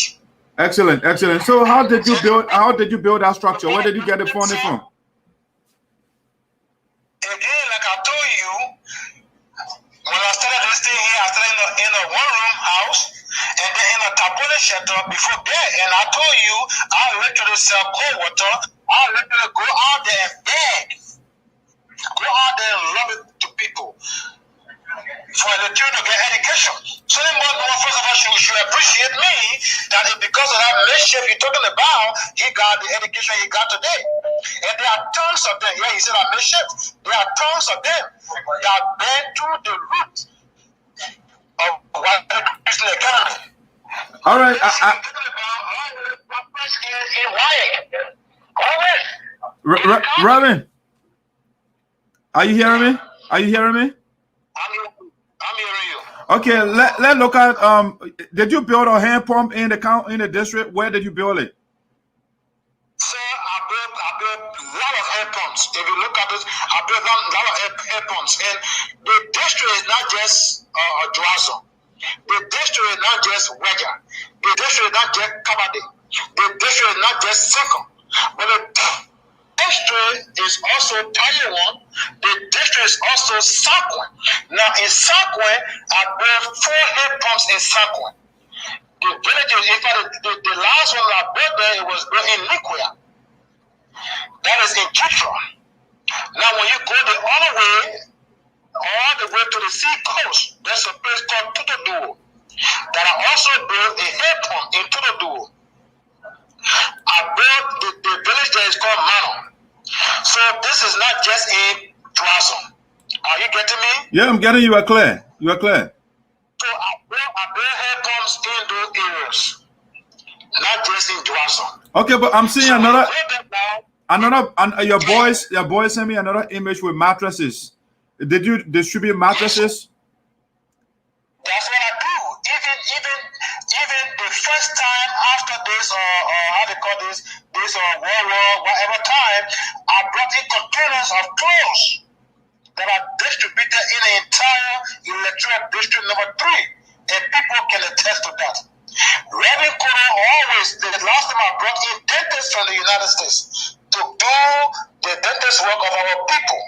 Excellent. So how did you build that structure? Where did you get the funding from? Again, like I told you, when I started this thing here, I started in a one-room house and then in a tabule shelter before that. And I told you, I literally sell cold water. I literally go out there and beg. Go out there and love it to people for the children to get education. So then, first of all, she should appreciate me that because of that relationship you're talking about, he got the education he got today. And there are tons of them. Yeah, he said I misshaped. There are tons of them that been through the root of what the Christian economy. All right. Robin, are you hearing me? I'm hearing you. Okay, let's look at did you build a hand pump in the district? Where did you build it? Sir, I built a lot of air pumps. If you look at this, I built a lot of air pumps. And the district is not just Joazo. The district is not just Weja. The district is not just Kabade. The district is not just Seko. But the district is also Taiwan. The district is also Sakwe. Now in Sakwe, I built 4 air pumps in Sakwe. The villages, in fact, the last one I built there, it was built in Nikwea. That is in Kitra. Now, when you go the other way, all the way to the sea coast, there's a place called Tutoduo that I also built a air pump in Tutoduo. I built the village there is called Mano. So this is not just a Joazo. Are you getting me? Yeah, I'm getting you. You are clear. So I built air pumps in those areas, not just in Joazo. Okay, but I'm seeing your boys sent me another image with mattresses. Did you distribute mattresses? That's what I do. Even the first time after this, or how they call this World War, whatever time, I brought in containers of clothes that are distributed in the entire electoral district number 3, and people can attest to that. Reverend Kolo always, the last time I brought in dentists from the United States to do the dentist work of our people.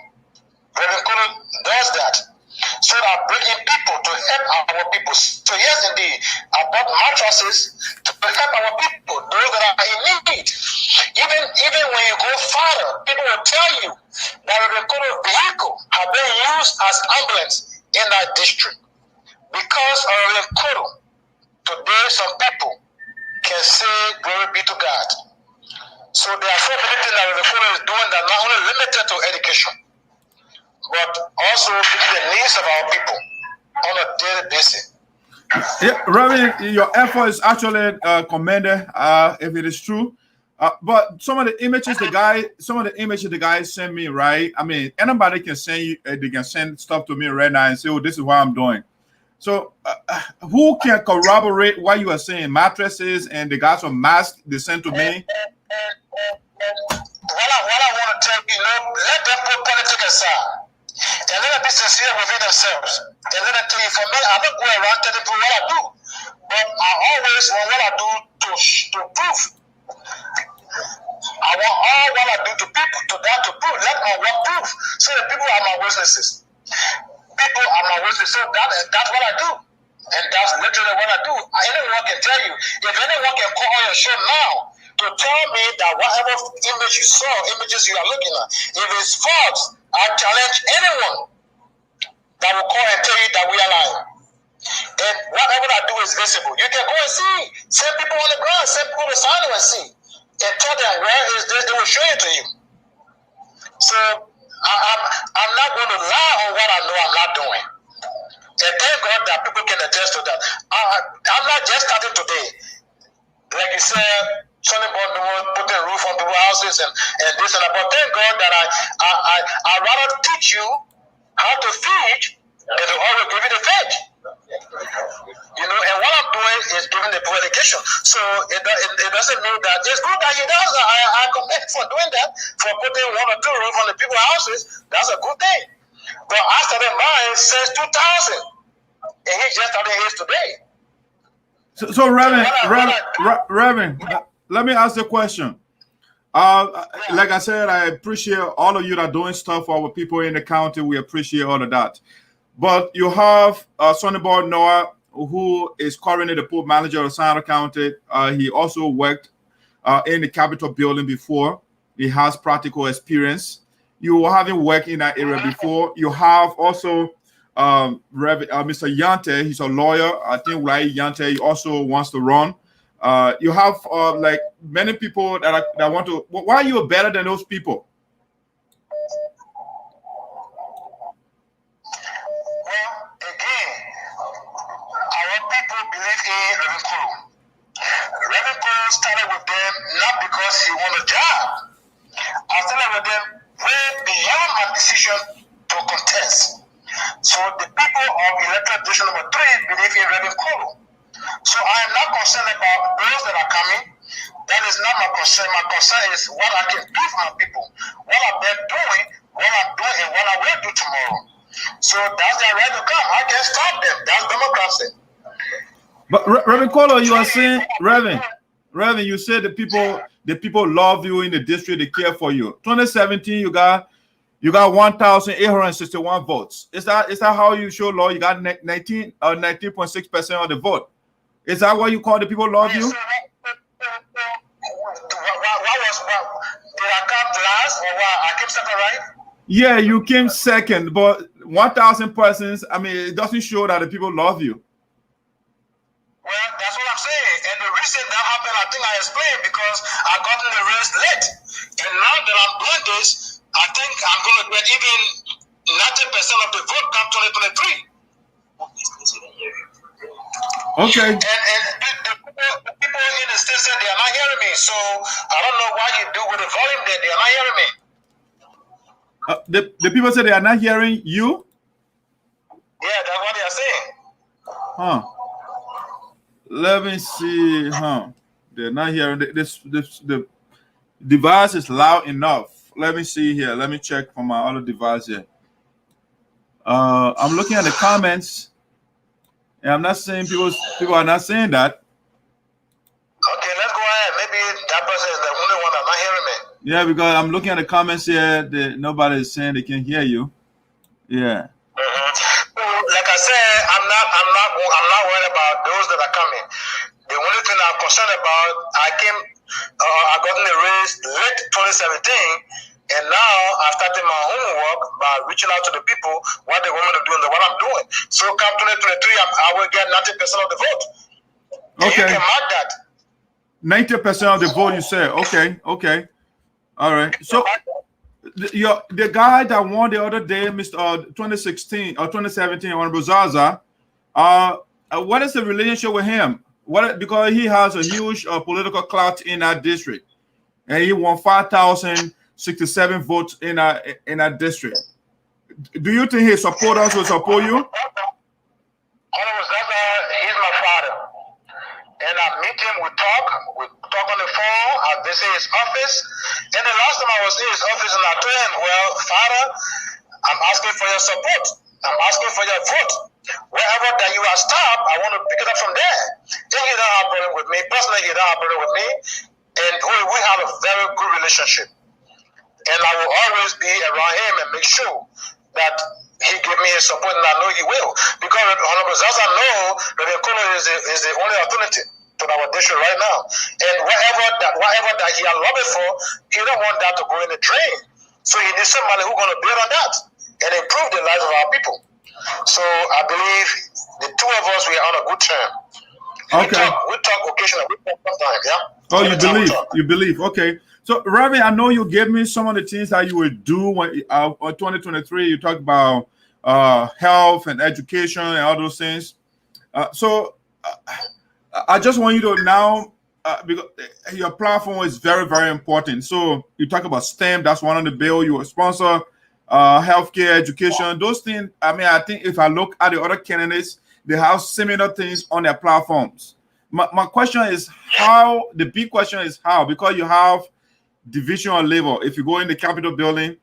Reverend Kolo does that. So that I bring in people to help our people. So yes, indeed, I bought mattresses to help our people, those that are in need. Even when you go farther, people will tell you that the Kolo vehicle have been used as ambulance in that district. Because of the Kolo, today some people can say glory be to God. So there are so many things that the Kolo is doing that are not only limited to education, but also meet the needs of our people on a daily basis. Yeah, Reverend, your effort is actually commended, if it is true. But some of the images the guy sent me, right? I mean, anybody can send you, they can send stuff to me right now and say, "Oh, this is what I'm doing." So, who can corroborate what you are saying? Mattresses and they got some masks they sent to me. What I want to tell you, let them put politics aside. And let them be sincere within themselves. And let them tell you, for me, I don't go around telling people what I do. But I always want what I do to prove. I want all what I do to people to prove. Let my work prove. So the people are my witnesses. People are my witnesses. So that's what I do. And that's literally what I do. Anyone can tell you. If anyone can call on your show now to tell me that whatever images you are looking at, if it's false, I challenge anyone that will call and tell you that we are lying. And whatever I do is visible. You can go and see. Send people on the ground, send people to SINOE and see. And tell them where is this, they will show it to you. So I'm not going to lie on what I know I'm not doing. And thank God that people can attest to that. I'm not just starting today. Like you said, Sonny Boy putting a roof on people's houses and this and that. But thank God that I rather teach you how to fish than to always give you the fish. You know, and what I'm doing is giving the people education. So it doesn't mean that it's good that he does. I commend for doing that, for putting 1 or 2 roofs on the people's houses. That's a good thing. But I started mine since 2000, and he just started his today. So Reverend, let me ask you a question. Like I said, I appreciate all of you that are doing stuff for our people in the county. We appreciate all of that. But you have Sonny Boy Noah, who is currently the pool manager of SINOE County. He also worked in the Capitol building before. He has practical experience. You haven't worked in that area before. You have also Mr. Yante. He's a lawyer. I think Rai Yante also wants to run. You have like many people that want to. Why are you better than those people? Well, again, our people believe in Reverend Kolo. Reverend Kolo started with them not because he won a job. I started with them way beyond my decision to contest. So the people of electoral district number 3 believe in Reverend Kolo. So I am not concerned about those that are coming. That is not my concern. My concern is what I can do for my people. What I've been doing, what I'm doing, and what I will do tomorrow. So that's their right to come. I can't stop them. That's democracy. But Reverend Kolo, you are saying, Reverend, you said the people love you in the district, they care for you. 2017, you got 1,861 votes. Is that how you show love? You got 19.6% of the vote. Is that what you call the people love you? Did I come last or what? I came second, right? Yeah, you came second, but 1,000 persons, I mean, it doesn't show that the people love you. Well, that's what I'm saying. And the reason that happened, I think I explained, because I got in the race late. And now that I'm doing this, I think I'm going to get even 90% of the vote come 2023. Okay. And the people in the state said they are not hearing me. So I don't know what you do with the volume there. They are not hearing me. The people say they are not hearing you? Yeah, that's what they are saying. Huh. Let me see. They're not hearing. The device is loud enough. Let me see here. Let me check from my other device here. I'm looking at the comments, and I'm not saying people are not saying that. Okay, let's go ahead. Maybe that person is the only one that's not hearing me. Yeah, because I'm looking at the comments here. Nobody is saying they can hear you. Yeah. So, like I said, I'm not worried about those that are coming. The only thing I'm concerned about, I got in the race late 2017, and now I started my homework by reaching out to the people what they want me to do and what I'm doing. So come 2023, I will get 90% of the vote. Okay. You can mark that. 90% of the vote, you say. Okay. All right. So the guy that won the other day, Mr. 2016 or 2017, Honorable Zaza, what is the relationship with him? Because he has a huge political clout in that district, and he won 5,067 votes in that district. Do you think his supporters will support you? Honorable Zaza, he's my father. And I meet him, we talk on the phone, I visit his office. And the last time I was in his office and I told him, well, Father, I'm asking for your support. I'm asking for your vote. Wherever that you are stopped, I want to pick it up from there. Then he don't have a problem with me. Personally, he don't have a problem with me. And we have a very good relationship. And I will always be around him and make sure that he gave me his support, and I know he will. Because Honorable Zaza know that the Kolo is the only alternative to our district right now. And whatever that he had lobbied for, he don't want that to go in the drain. So he needs somebody who's going to build on that and improve the lives of our people. So I believe the two of us, we are on a good term. Okay. We talk occasionally. We talk sometimes, yeah. Oh, you believe? You believe? Okay. So, Ravi, I know you gave me some of the things that you would do when on 2023. You talked about health and education and all those things. I just want you to now, because your platform is very, very important. So you talk about STEM. That's one of the bill you sponsor. Healthcare, education, those things. I mean, I think if I look at the other candidates, they have similar things on their platforms. My question is how. The big question is how, because you have division of labor. If you go in the Capitol building,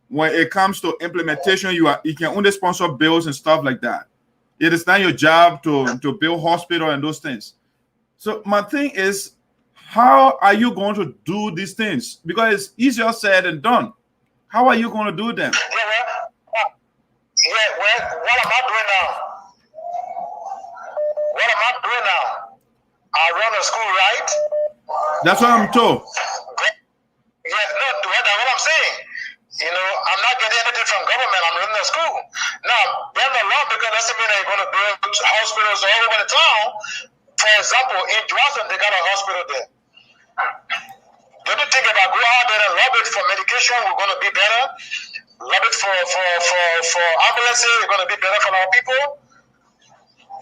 when it comes to implementation, you can only sponsor bills and stuff like that. It is not your job to build hospital and those things. So my thing is, how are you going to do these things? Because it's easier said than done. How are you going to do them? What am I doing now? What am I doing now? I run a school, right? That's what I'm told. Yeah, no, that's what I'm saying. You know, I'm not getting anything from government. I'm running a school. Now, there's a law because doesn't mean they're going to build hospitals all over the town. For example, in Johnson, they got a hospital there. Don't you think if I go out there and lobby for medication, we're going to be better? Lobby for ambulances, we're going to be better for our people.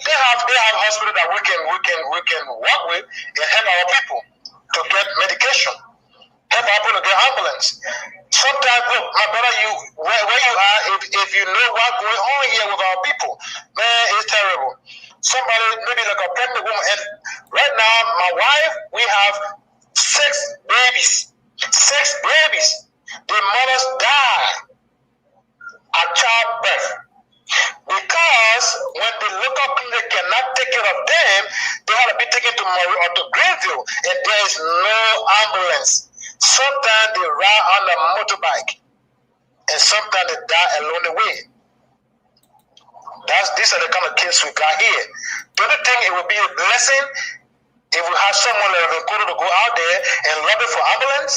They have hospitals that we can work with and help our people to get medication, help our people to get ambulance. Sometimes, look, my brother, where you are, if you know what's going on here with our people, man, it's terrible. Somebody, maybe like a pregnant woman, and right now, my wife, we have 6 babies. 6 babies. The mothers die at childbirth. Because when the local clinic cannot take care of them, they have to be taken to Murray or to Greenville, and there is no ambulance. Sometimes they ride on a motorbike, and sometimes they die along the way. These are the kind of kids we got here. Don't you think it would be a blessing if we had someone like Kolo to go out there and lobby for ambulance?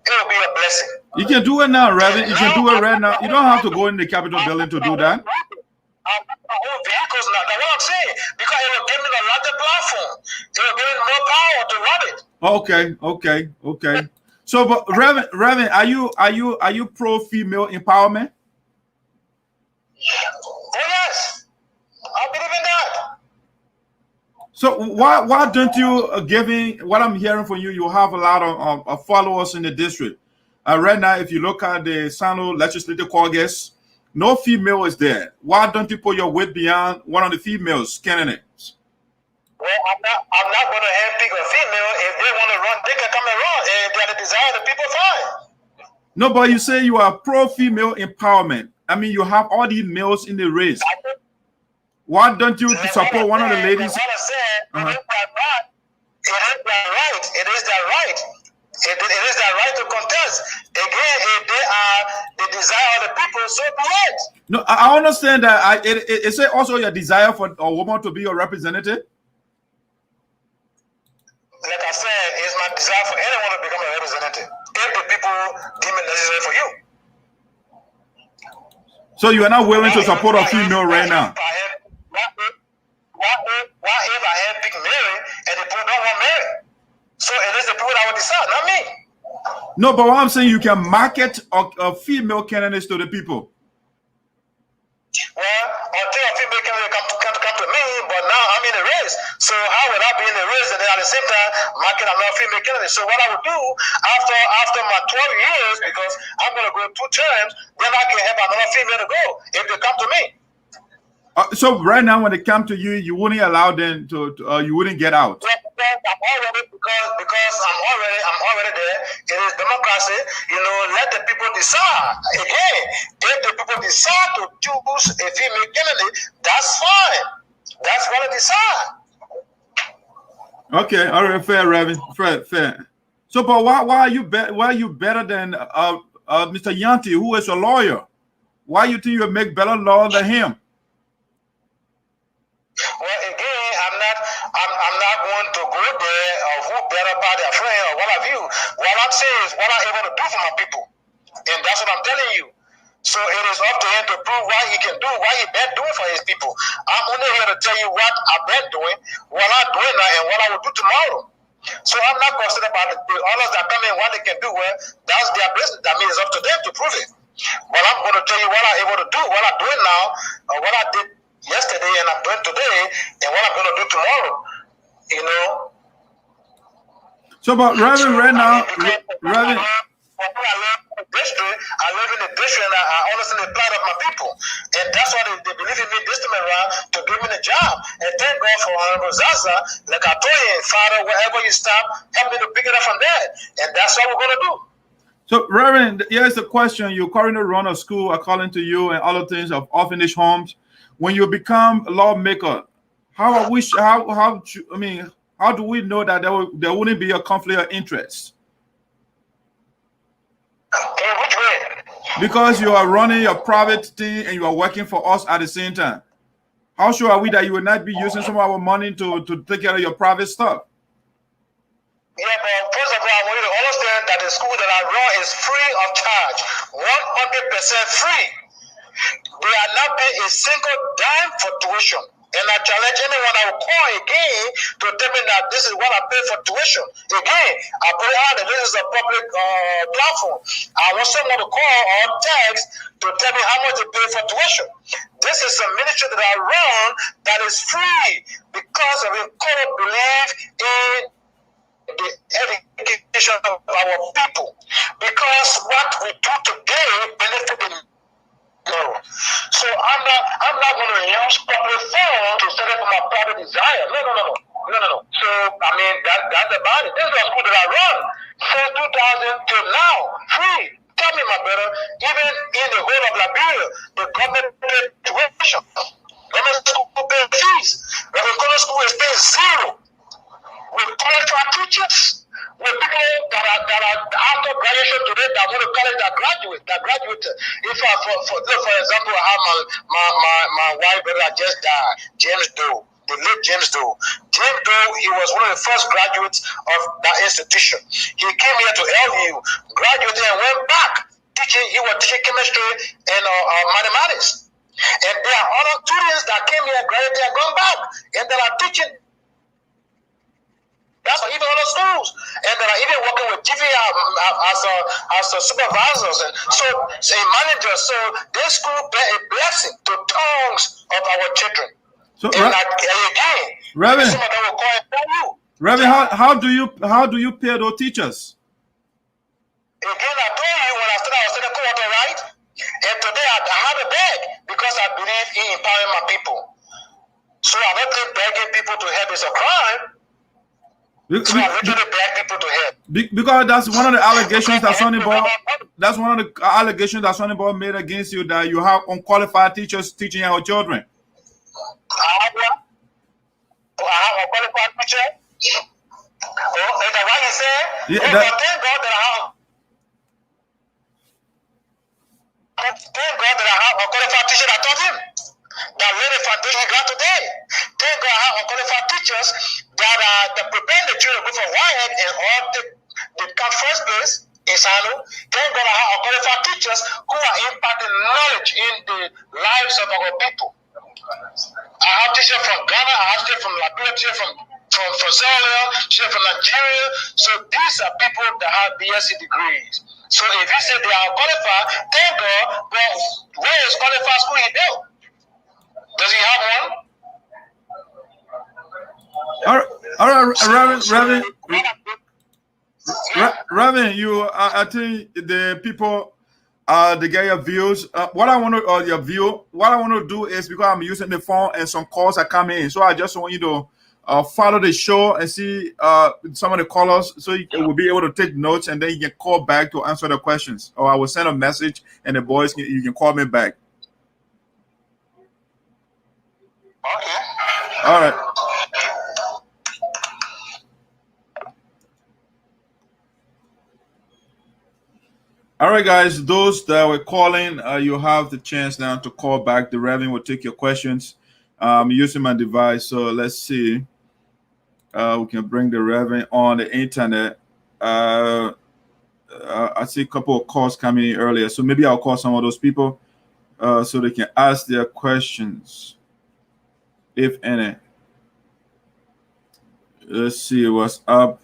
It would be a blessing. You can do it now, Reverend. You can do it right now. You don't have to go in the Capitol building to do that. Vehicles now. That's what I'm saying. Because it will give me a larger platform. It will give me more power to run it. Okay. So, but Reverend, are you pro female empowerment? Oh yes, I believe in that. So why don't you, given what I'm hearing from you, you have a lot of followers in the district. Right now, if you look at the SINOE Legislative Caucus, no female is there. Why don't you put your weight beyond one of the females candidates? Well, I'm not going to handpick a female. If they want to run, they can come and run. And if they have the desire, the people fine. No, but you say you are pro-female empowerment. I mean, you have all these males in the race. Why don't you support one of the ladies? What I said, it is their right. It is their right. It is their right to contest. Again, if they are the desire of the people, so be it. No, I understand that. Is it also your desire for a woman to be your representative? Like I said, it's my desire for anyone to become a representative. If the people deem it necessary for you. So you are not willing to support a female right now? Why if I had picked Mary and the people don't want Mary? So it is the people that will decide, not me. No, but what I'm saying, you can market a female candidates to the people. Well, until a female candidate come to me, but now I'm in the race. So how would I be in the race and then at the same time market another female candidate? So what I would do after my 12 years, because I'm going to go 2 terms, then I can have another female to go if they come to me. So right now, when they come to you, you wouldn't allow them to you wouldn't get out. Yeah, because I'm already there. It is democracy. You know, let the people decide. Again, if the people decide to choose a female candidate, that's fine. That's what they decide. Okay, all right, fair, Reverend, fair. So, but why are you better than Mr. Yanti, who is a lawyer? Why you think you make better law than him? Well, again, I'm not going to go there of who better by their friend or what have you. What I'm saying is what I'm able to do for my people, and that's what I'm telling you. So it is up to him to prove what he can do, what he been doing for his people. I'm only here to tell you what I've been doing, what I'm doing now, and what I will do tomorrow. So I'm not concerned about the others that come in, what they can do. Well, that's their business. That means it's up to them to prove it. But I'm going to tell you what I'm able to do, what I'm doing now, or what I did yesterday and I'm doing today, and what I'm going to do tomorrow. You know. So, but Reverend, right now, Reverend. I live in the district and I understand the plight of my people. And that's why they believe in me this time around to give me the job. And thank God for Honorable Zaza, like I told you, Father, wherever you stop, help me to pick it up from there. And that's what we're going to do. So, Reverend, here's the question. You currently run a school according to you and other things of orphanage homes. When you become a lawmaker, how do we know that there wouldn't be a conflict of interest? Which way? Because you are running your private thing and you are working for us at the same time. How sure are we that you will not be using some of our money to take care of your private stuff? Yeah, but first of all, I want you to understand that the school that I run is free of charge, 100% free. They are not paying a single dime for tuition. And I challenge anyone I will call again to tell me that this is what I pay for tuition. Again, I put it out that this is a public platform. I want someone to call or text to tell me how much they pay for tuition. This is a ministry that I run that is free because of a core belief in the education of our people. Because what we do today benefits the no. So I'm not going to use public funds to set up my private desire. No. So I mean that's about it. This is a school that I run since 2000 till now, free. Tell me, my brother, even in the whole of Liberia, the government pay tuition. Government school pay fees. Reverend Kolo School is paying zero. With qualified teachers, with people that are after graduation today that go to college that graduate. If I for example I have my wife brother that just died, James Doe, the late James Doe. James Doe, he was one of the first graduates of that institution. He came here to LU, graduated and went back teaching. He was teaching chemistry and mathematics. And there are other students that came here, graduated and gone back, and that are teaching. That's even other schools, and then I even working with GVI as a supervisors and so a manager. So this school be a blessing to tongues of our children. So, and again, Reverend, some of them will call it you. Reverend, how do you pay those teachers? Again, I told you when I started co-author, right? And today I have a bag because I believe in empowering my people. So I don't think begging people to help is a crime. So I literally beg people to help. Because that's one of the allegations that Sonny Ball made against you, that you have unqualified teachers teaching our children. I have unqualified teacher. Oh, is that what you said? Yeah, thank God that I have unqualified teacher that taught him. That laid the foundation he got today. Thank God I have unqualified teachers that prepare the children go for WIAC and all the first place in SINOE. Thank God I have unqualified teachers who are impacting knowledge in the lives of our people. I have teachers from Ghana, I have teachers from Liberia, teachers from Sierra Leone, teachers from Nigeria. So these are people that have BSc degrees. So if you say they are qualified, thank God, but where is qualified school he built? Does he have one? All right, Reverend, you, I think the people, they get your views. What I want to do is, because I'm using the phone and some calls are coming in, so I just want you to follow the show and see some of the callers, so you will be able to take notes, and then you can call back to answer the questions, or I will send a message and the boys you can call me back. Okay. All right. All right, guys, those that were calling, you have the chance now to call back. The Reverend will take your questions. I'm using my device, so let's see. We can bring the Reverend on the internet. I see a couple of calls coming in earlier, so maybe I'll call some of those people so they can ask their questions, if any. Let's see what's up.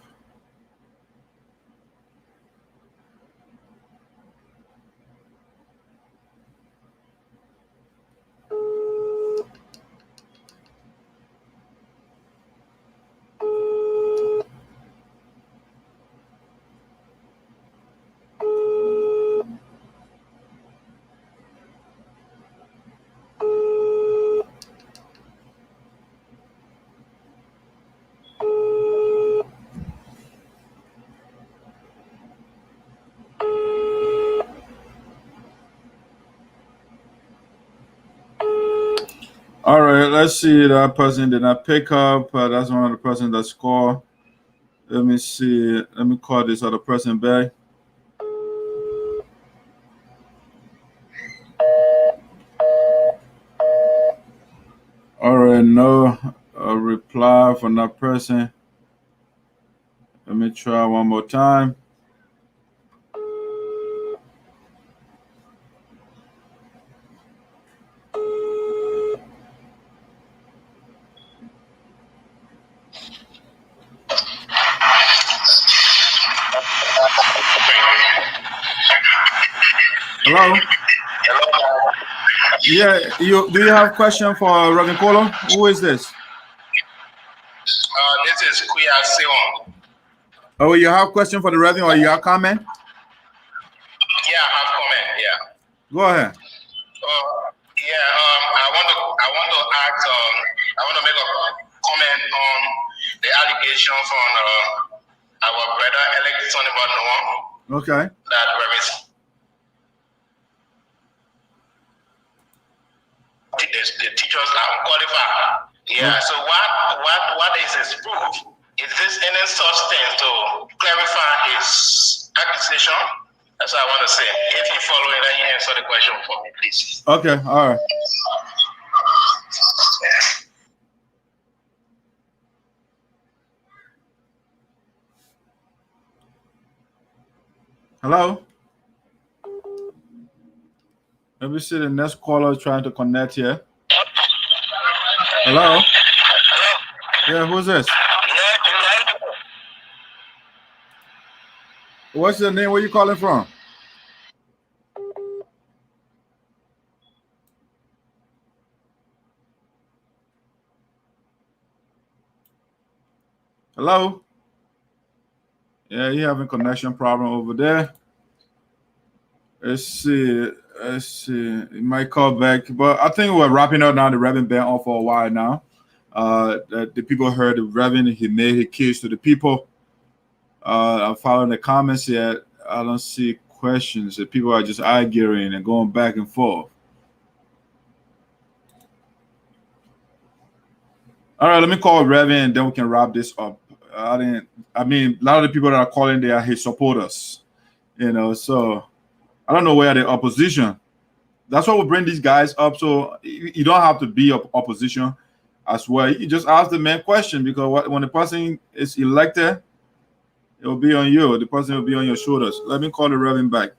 All right, let's see. That person did not pick up. That's one of the person that scored. Let me see. Let me call this other person back. All right, no reply from that person. Let me try one more time. Hello? Yeah, do you have a question for Reverend Kolo? Who is this? This is Shadrach Saywon. Oh, you have a question for the Reverend or you have a comment? Yeah, I have comment. Yeah. Go ahead. I want to ask. I want to make a comment on the allegation from our brother Electoral Noah. Okay. That Reverend the teachers are unqualified. Yeah. So what is his proof? Is this any such thing to clarify his accusation? That's what I want to say. If you follow it, then you answer the question for me, please. Okay. All right. Hello? Let me see the next caller trying to connect here. Hello? Yeah, who's this? What's your name? Where you calling from? Hello? Yeah, you having connection problem over there. Let's see. It might call back, but I think we're wrapping up now. The Reverend been on for a while now. The people heard the Reverend. He made his case to the people. I'm following the comments yet. I don't see questions. The people are just arguing and going back and forth. All right, let me call Reverend and then we can wrap this up. I mean, a lot of the people that are calling, they are his supporters, so I don't know where the opposition. That's why we bring these guys up. So you don't have to be opposition as well. You just ask the main question, because when the person is elected, it will be on you. The person will be on your shoulders. Let me call the Reverend back.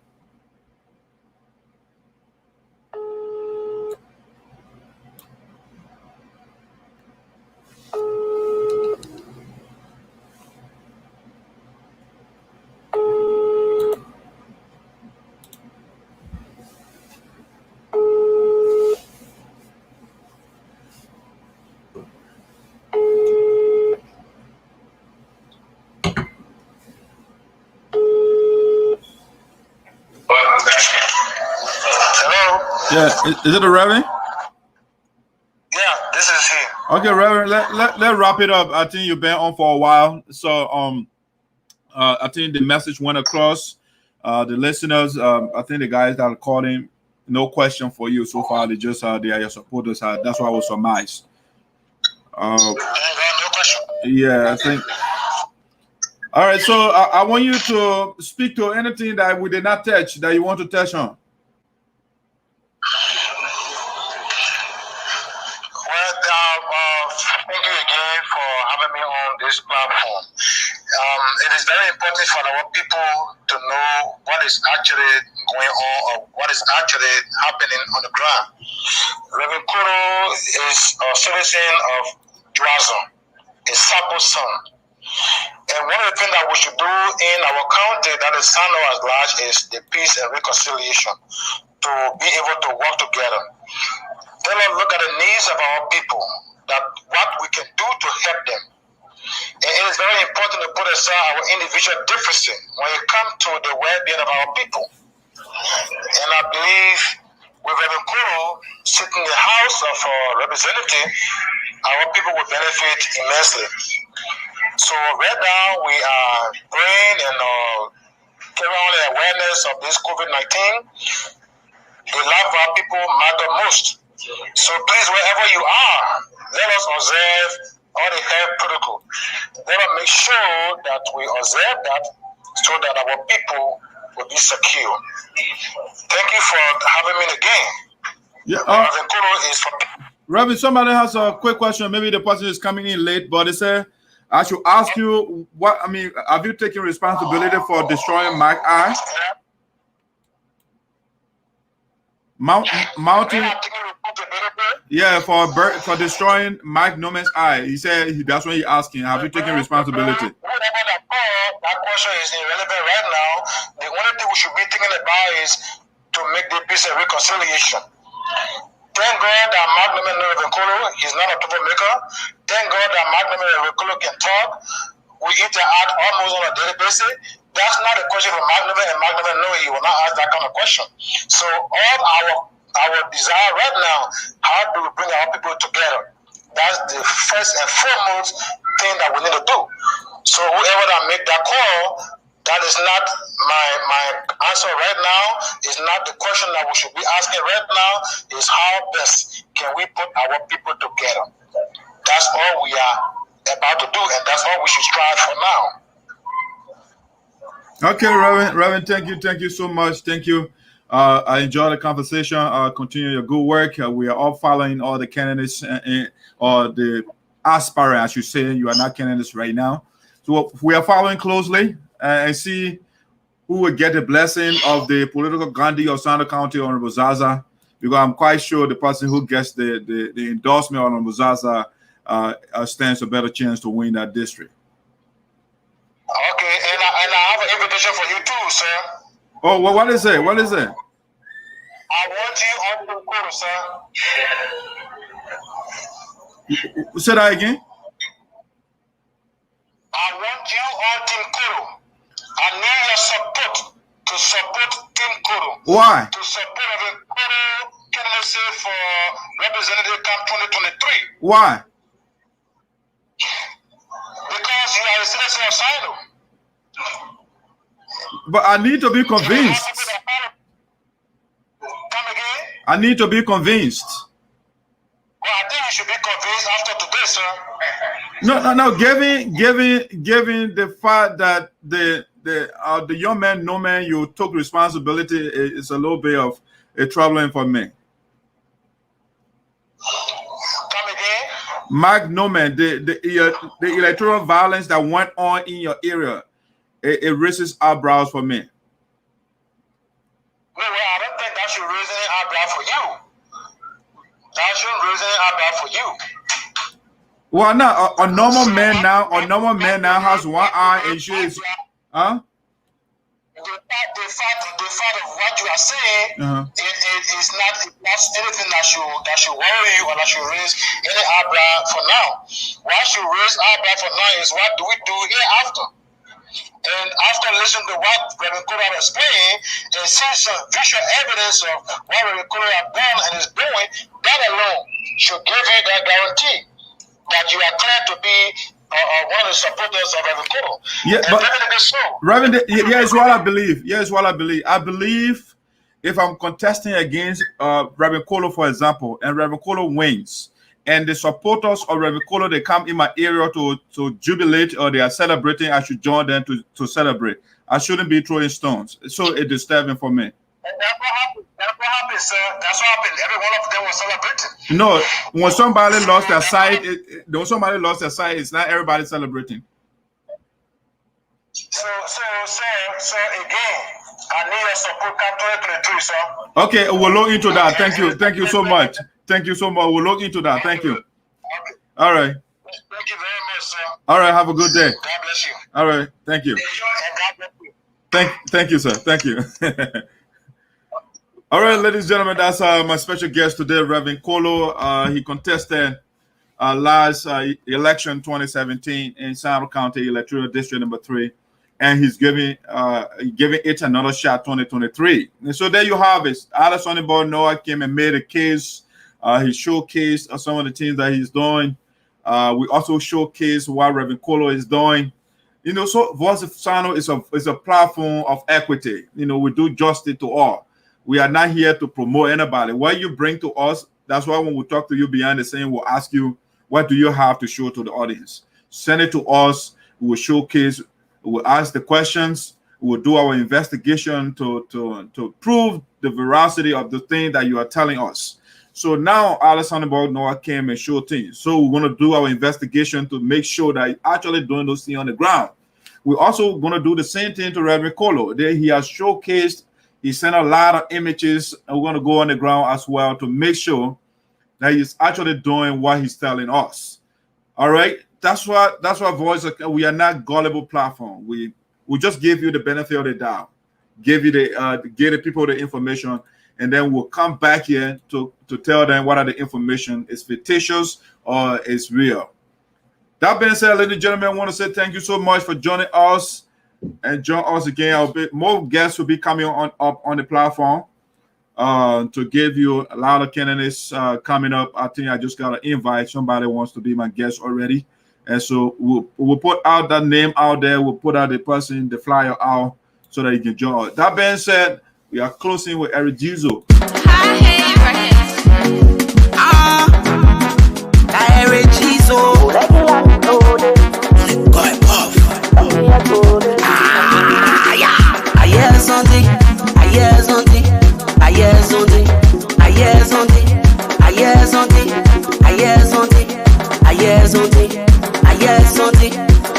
Yeah, is it the Reverend? Yeah, this is him. Okay, Reverend, let wrap it up. I think you've been on for a while, so I think the message went across. The listeners, I think the guys that are calling, no question for you so far. They just they are your supporters. That's what I was surmised. No question. Yeah, I think. All right, so I want you to speak to anything that we did not touch that you want to touch on. Well, thank you again for having me on this platform. It is very important for our people to know what is actually going on or what is actually happening on the ground. Reverend Kolo is a citizen of Juazon, a Sabo son. And one of the things that we should do in our county that is SINOE as large is the peace and reconciliation, to be able to work together. Let us look at the needs of our people, that what we can do to help them. And it is very important to put aside our individual differences when it comes to the well-being of our people. And I believe with Reverend Kolo sitting in the House of Representatives, our people will benefit immensely. So right now we are praying and carrying on the awareness of this COVID-19. The life of our people matter most. So please, wherever you are, let us observe all the health protocol. Let us make sure that we observe that so that our people will be secure. Thank you for having me again. Yeah, Reverend, somebody has a quick question. Maybe the person is coming in late, but they say I should ask you what I mean. Have you taken responsibility for destroying Mike I? Mountain, yeah, for destroying Mike Norman's eye. He said that's what he's asking. Have you taken responsibility? That question is irrelevant right now. The only thing we should be thinking about is to make the peace and reconciliation. Thank God that Mark Norman Reverend Kolo, he's not a troublemaker. Thank God that Mark Norman Reverend Kolo can talk. We interact almost on a daily basis. That's not a question for Mark Norman, and Mark Norman knows he will not ask that kind of question. So all our desire right now, how do we bring our people together? That's the first and foremost thing that we need to do. So whoever that make that call, that is not my answer right now. Is not the question that we should be asking right now. Is how best can we put our people together? That's all we are about to do, and that's all we should strive for now. Okay, Reverend, thank you so much. Thank you. I enjoyed the conversation. Continue your good work. We are all following all the candidates or the aspirant, I should say. You are not candidates right now. So we are following closely and see who will get the blessing of the political Gandhi of Sando County, Honorable Zaza, because I'm quite sure the person who gets the endorsement of Honorable Zaza stands a better chance to win that district. Okay, and I have an invitation for you too, sir. Oh, well, what is it? What is it? I want you on the call, sir. Say that again. I want you on Team Kolo. I need your support to support Team Kolo. Why? To support the Kolo candidacy for Representative Camp 2023. Why? Because you are a citizen of SINOE. But I need to be convinced. Come again? I need to be convinced. Well, I think you should be convinced after today, sir. No. Given the fact that the young man, no man, you took responsibility is a little bit of a troubling for me. Come again? Mark Norman, the electoral violence that went on in your area, it raises eyebrows for me. No, well, I don't think that should raise any eyebrow for you. That shouldn't raise any eyebrow for you. Well, no, a normal man now has one eye and she is, huh? The fact of what you are saying, it is not anything that should worry you or that should raise any eyebrow for now. What should raise eyebrow for now is what do we do hereafter? And after listening to what Reverend Kolo explained and seeing some visual evidence of what Reverend Kolo has done and is doing, that alone should give you that guarantee that you are clear to be one of the supporters of Reverend Kolo. Yeah, and but definitely so. Reverend, here's what I believe. Here's what I believe. I believe if I'm contesting against Reverend Kolo, for example, and Reverend Kolo wins, and the supporters of Reverend Kolo, they come in my area to jubilate, or they are celebrating, I should join them to celebrate. I shouldn't be throwing stones. So it's disturbing for me. And that's what happened. That's what happened, sir. That's what happened. Every one of them was celebrating. No, when somebody lost their sight, it's not everybody celebrating. So again, I need a support Catholic too, sir. Okay, we'll look into that. Thank you so much. Thank you so much. We'll look into that. Thank you. Okay. All right. Thank you very much, sir. All right. Have a good day. God bless you. All right. Thank you. Enjoy and God bless you. Thank you, sir. Thank you. All right, ladies and gentlemen, that's my special guest today, Reverend Kolo. He contested last election 2017 in SINOE County Electoral District number 3, and he's giving it another shot 2023. And so there you have it. Alexander Noah came and made a case. He showcased some of the things that he's doing. We also showcased what Reverend Kolo is doing. You know, so Voice of SINOE is a platform of equity. You know, we do justice to all. We are not here to promote anybody. What you bring to us, that's why when we talk to you behind the scene, we'll ask you, what do you have to show to the audience? Send it to us. We will showcase. We will ask the questions. We will do our investigation to prove the veracity of the thing that you are telling us. So now Alexander Noah came and showed things. So we want to do our investigation to make sure that you're actually doing those things on the ground. We're also going to do the same thing to Reverend Kolo. There he has showcased. He sent a lot of images, and we're going to go on the ground as well to make sure that he's actually doing what he's telling us. All right, that's why Voice. We are not gullible platform. We just give you the benefit of the doubt, give you give the people the information, and then we'll come back here to tell them what are the information is fictitious or is real. That being said, ladies and gentlemen, I want to say thank you so much for joining us. And join us again. More guests will be coming up on the platform to give you a lot of candidates coming up. I think I just got an invite. Somebody wants to be my guest already. And so we'll put out that name out there. We'll put out the person, the flyer out so that you can join us. That being said, we are closing with Eric Jizo. Eric Jizo.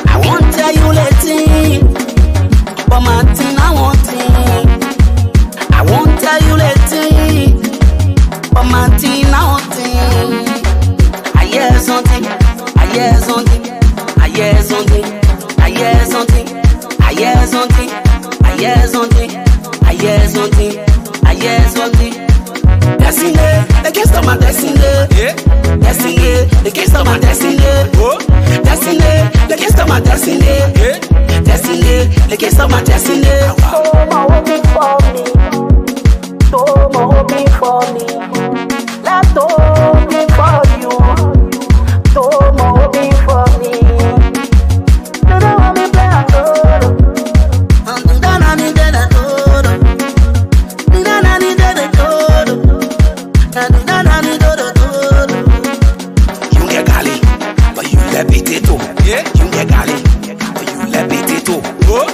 I won't tell you later, but my thing I want it. I won't tell you later, but my thing I want it. I hear something, I hear something, I hear something, I hear something, I hear something, I hear something, I hear something, I hear something. Destiny, they can't stop my destiny. Destiny, they can't stop my destiny. Destiny, they can't stop my destiny. Destiny, they can't stop my destiny. So my hoping for me. So my hoping for me. Let's hoping for you. So my hoping for me. You don't want me play a good. I'm done, I need that good. You get gali, but you let potato. You get gali, but you let potato.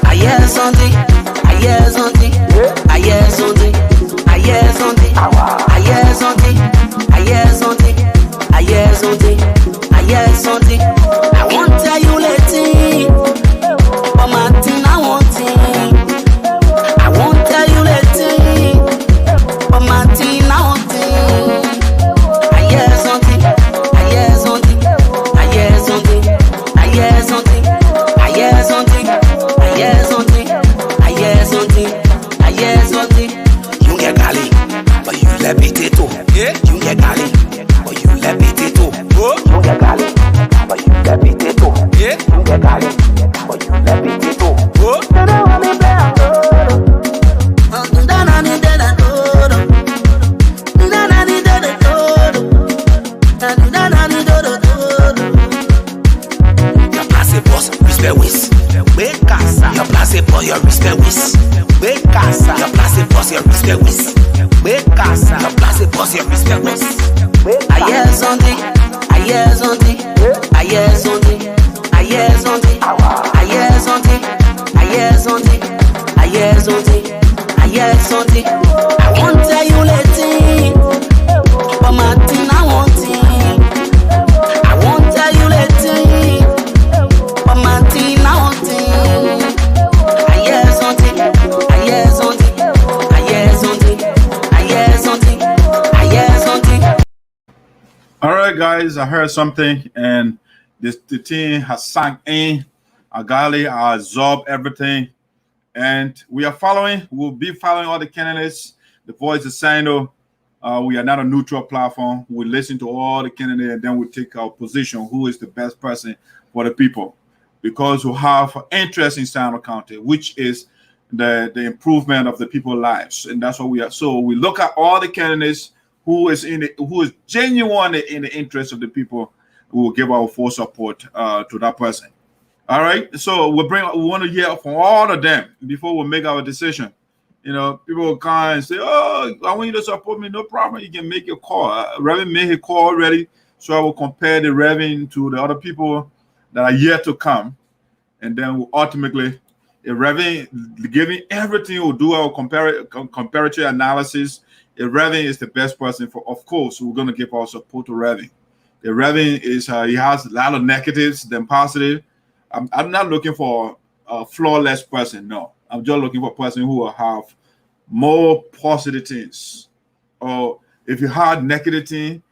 I hear something, I hear something, I hear something, I hear something, I hear something, I hear something, I hear something, I hear something. I won't tell you later, but my thing I want it. I won't tell you later, but my thing I want it. I hear something, I hear something, I hear something, I hear something, I hear something, I hear something, I hear something, I hear something. You get gali, but you let potato. You get gali, but you let potato. You get gali, but you let potato. You get gali, but you let potato. You don't want me play a good. I'm done, I need that good. Your place boss, respect with. Your place boss, your respect with. Your place boss, your respect with. Your place boss, your respect with. I hear something, Aye something, aye something, aye something, aye something, aye something, aye something, aye something. I won't tell you later, but my thing I want it. I won't tell you later, but my thing I want it. Aye something, aye something, aye something, aye something, aye something. All right, guys, I heard something, and the team has sunk in. Agali, I absorb everything, and we are following. We'll be following all the candidates. The voice is SINOE. We are not a neutral platform. We listen to all the candidates, and then we take our position. Who is the best person for the people? Because we have interest in SINOE County, which is the improvement of the people's lives, and that's what we are. So we look at all the candidates who is genuine in the interest of the people. We will give our full support to that person. All right. So we want to hear from all of them before we make our decision. You know, people will come and say, "Oh, I want you to support me." No problem. You can make your call. Reverend made his call already, so I will compare the Reverend to the other people that are yet to come, and then we'll ultimately, if Reverend giving everything, we'll do our comparative analysis. If Reverend is the best person for, of course, we're going to give our support to Reverend. If Reverend is, he has a lot of negatives than positive. I'm not looking for a flawless person. No, I'm just looking for a person who will have more positive things. Or if you have negative thing,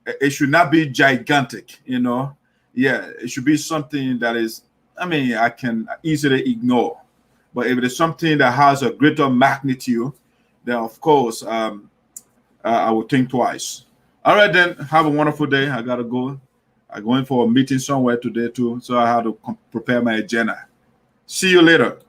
it should not be gigantic. You know, yeah, it should be something that is, I mean, I can easily ignore. But if it is something that has a greater magnitude, then of course I will think twice. All right, then, have a wonderful day. I gotta go. I'm going for a meeting somewhere today too, so I have to prepare my agenda. See you later.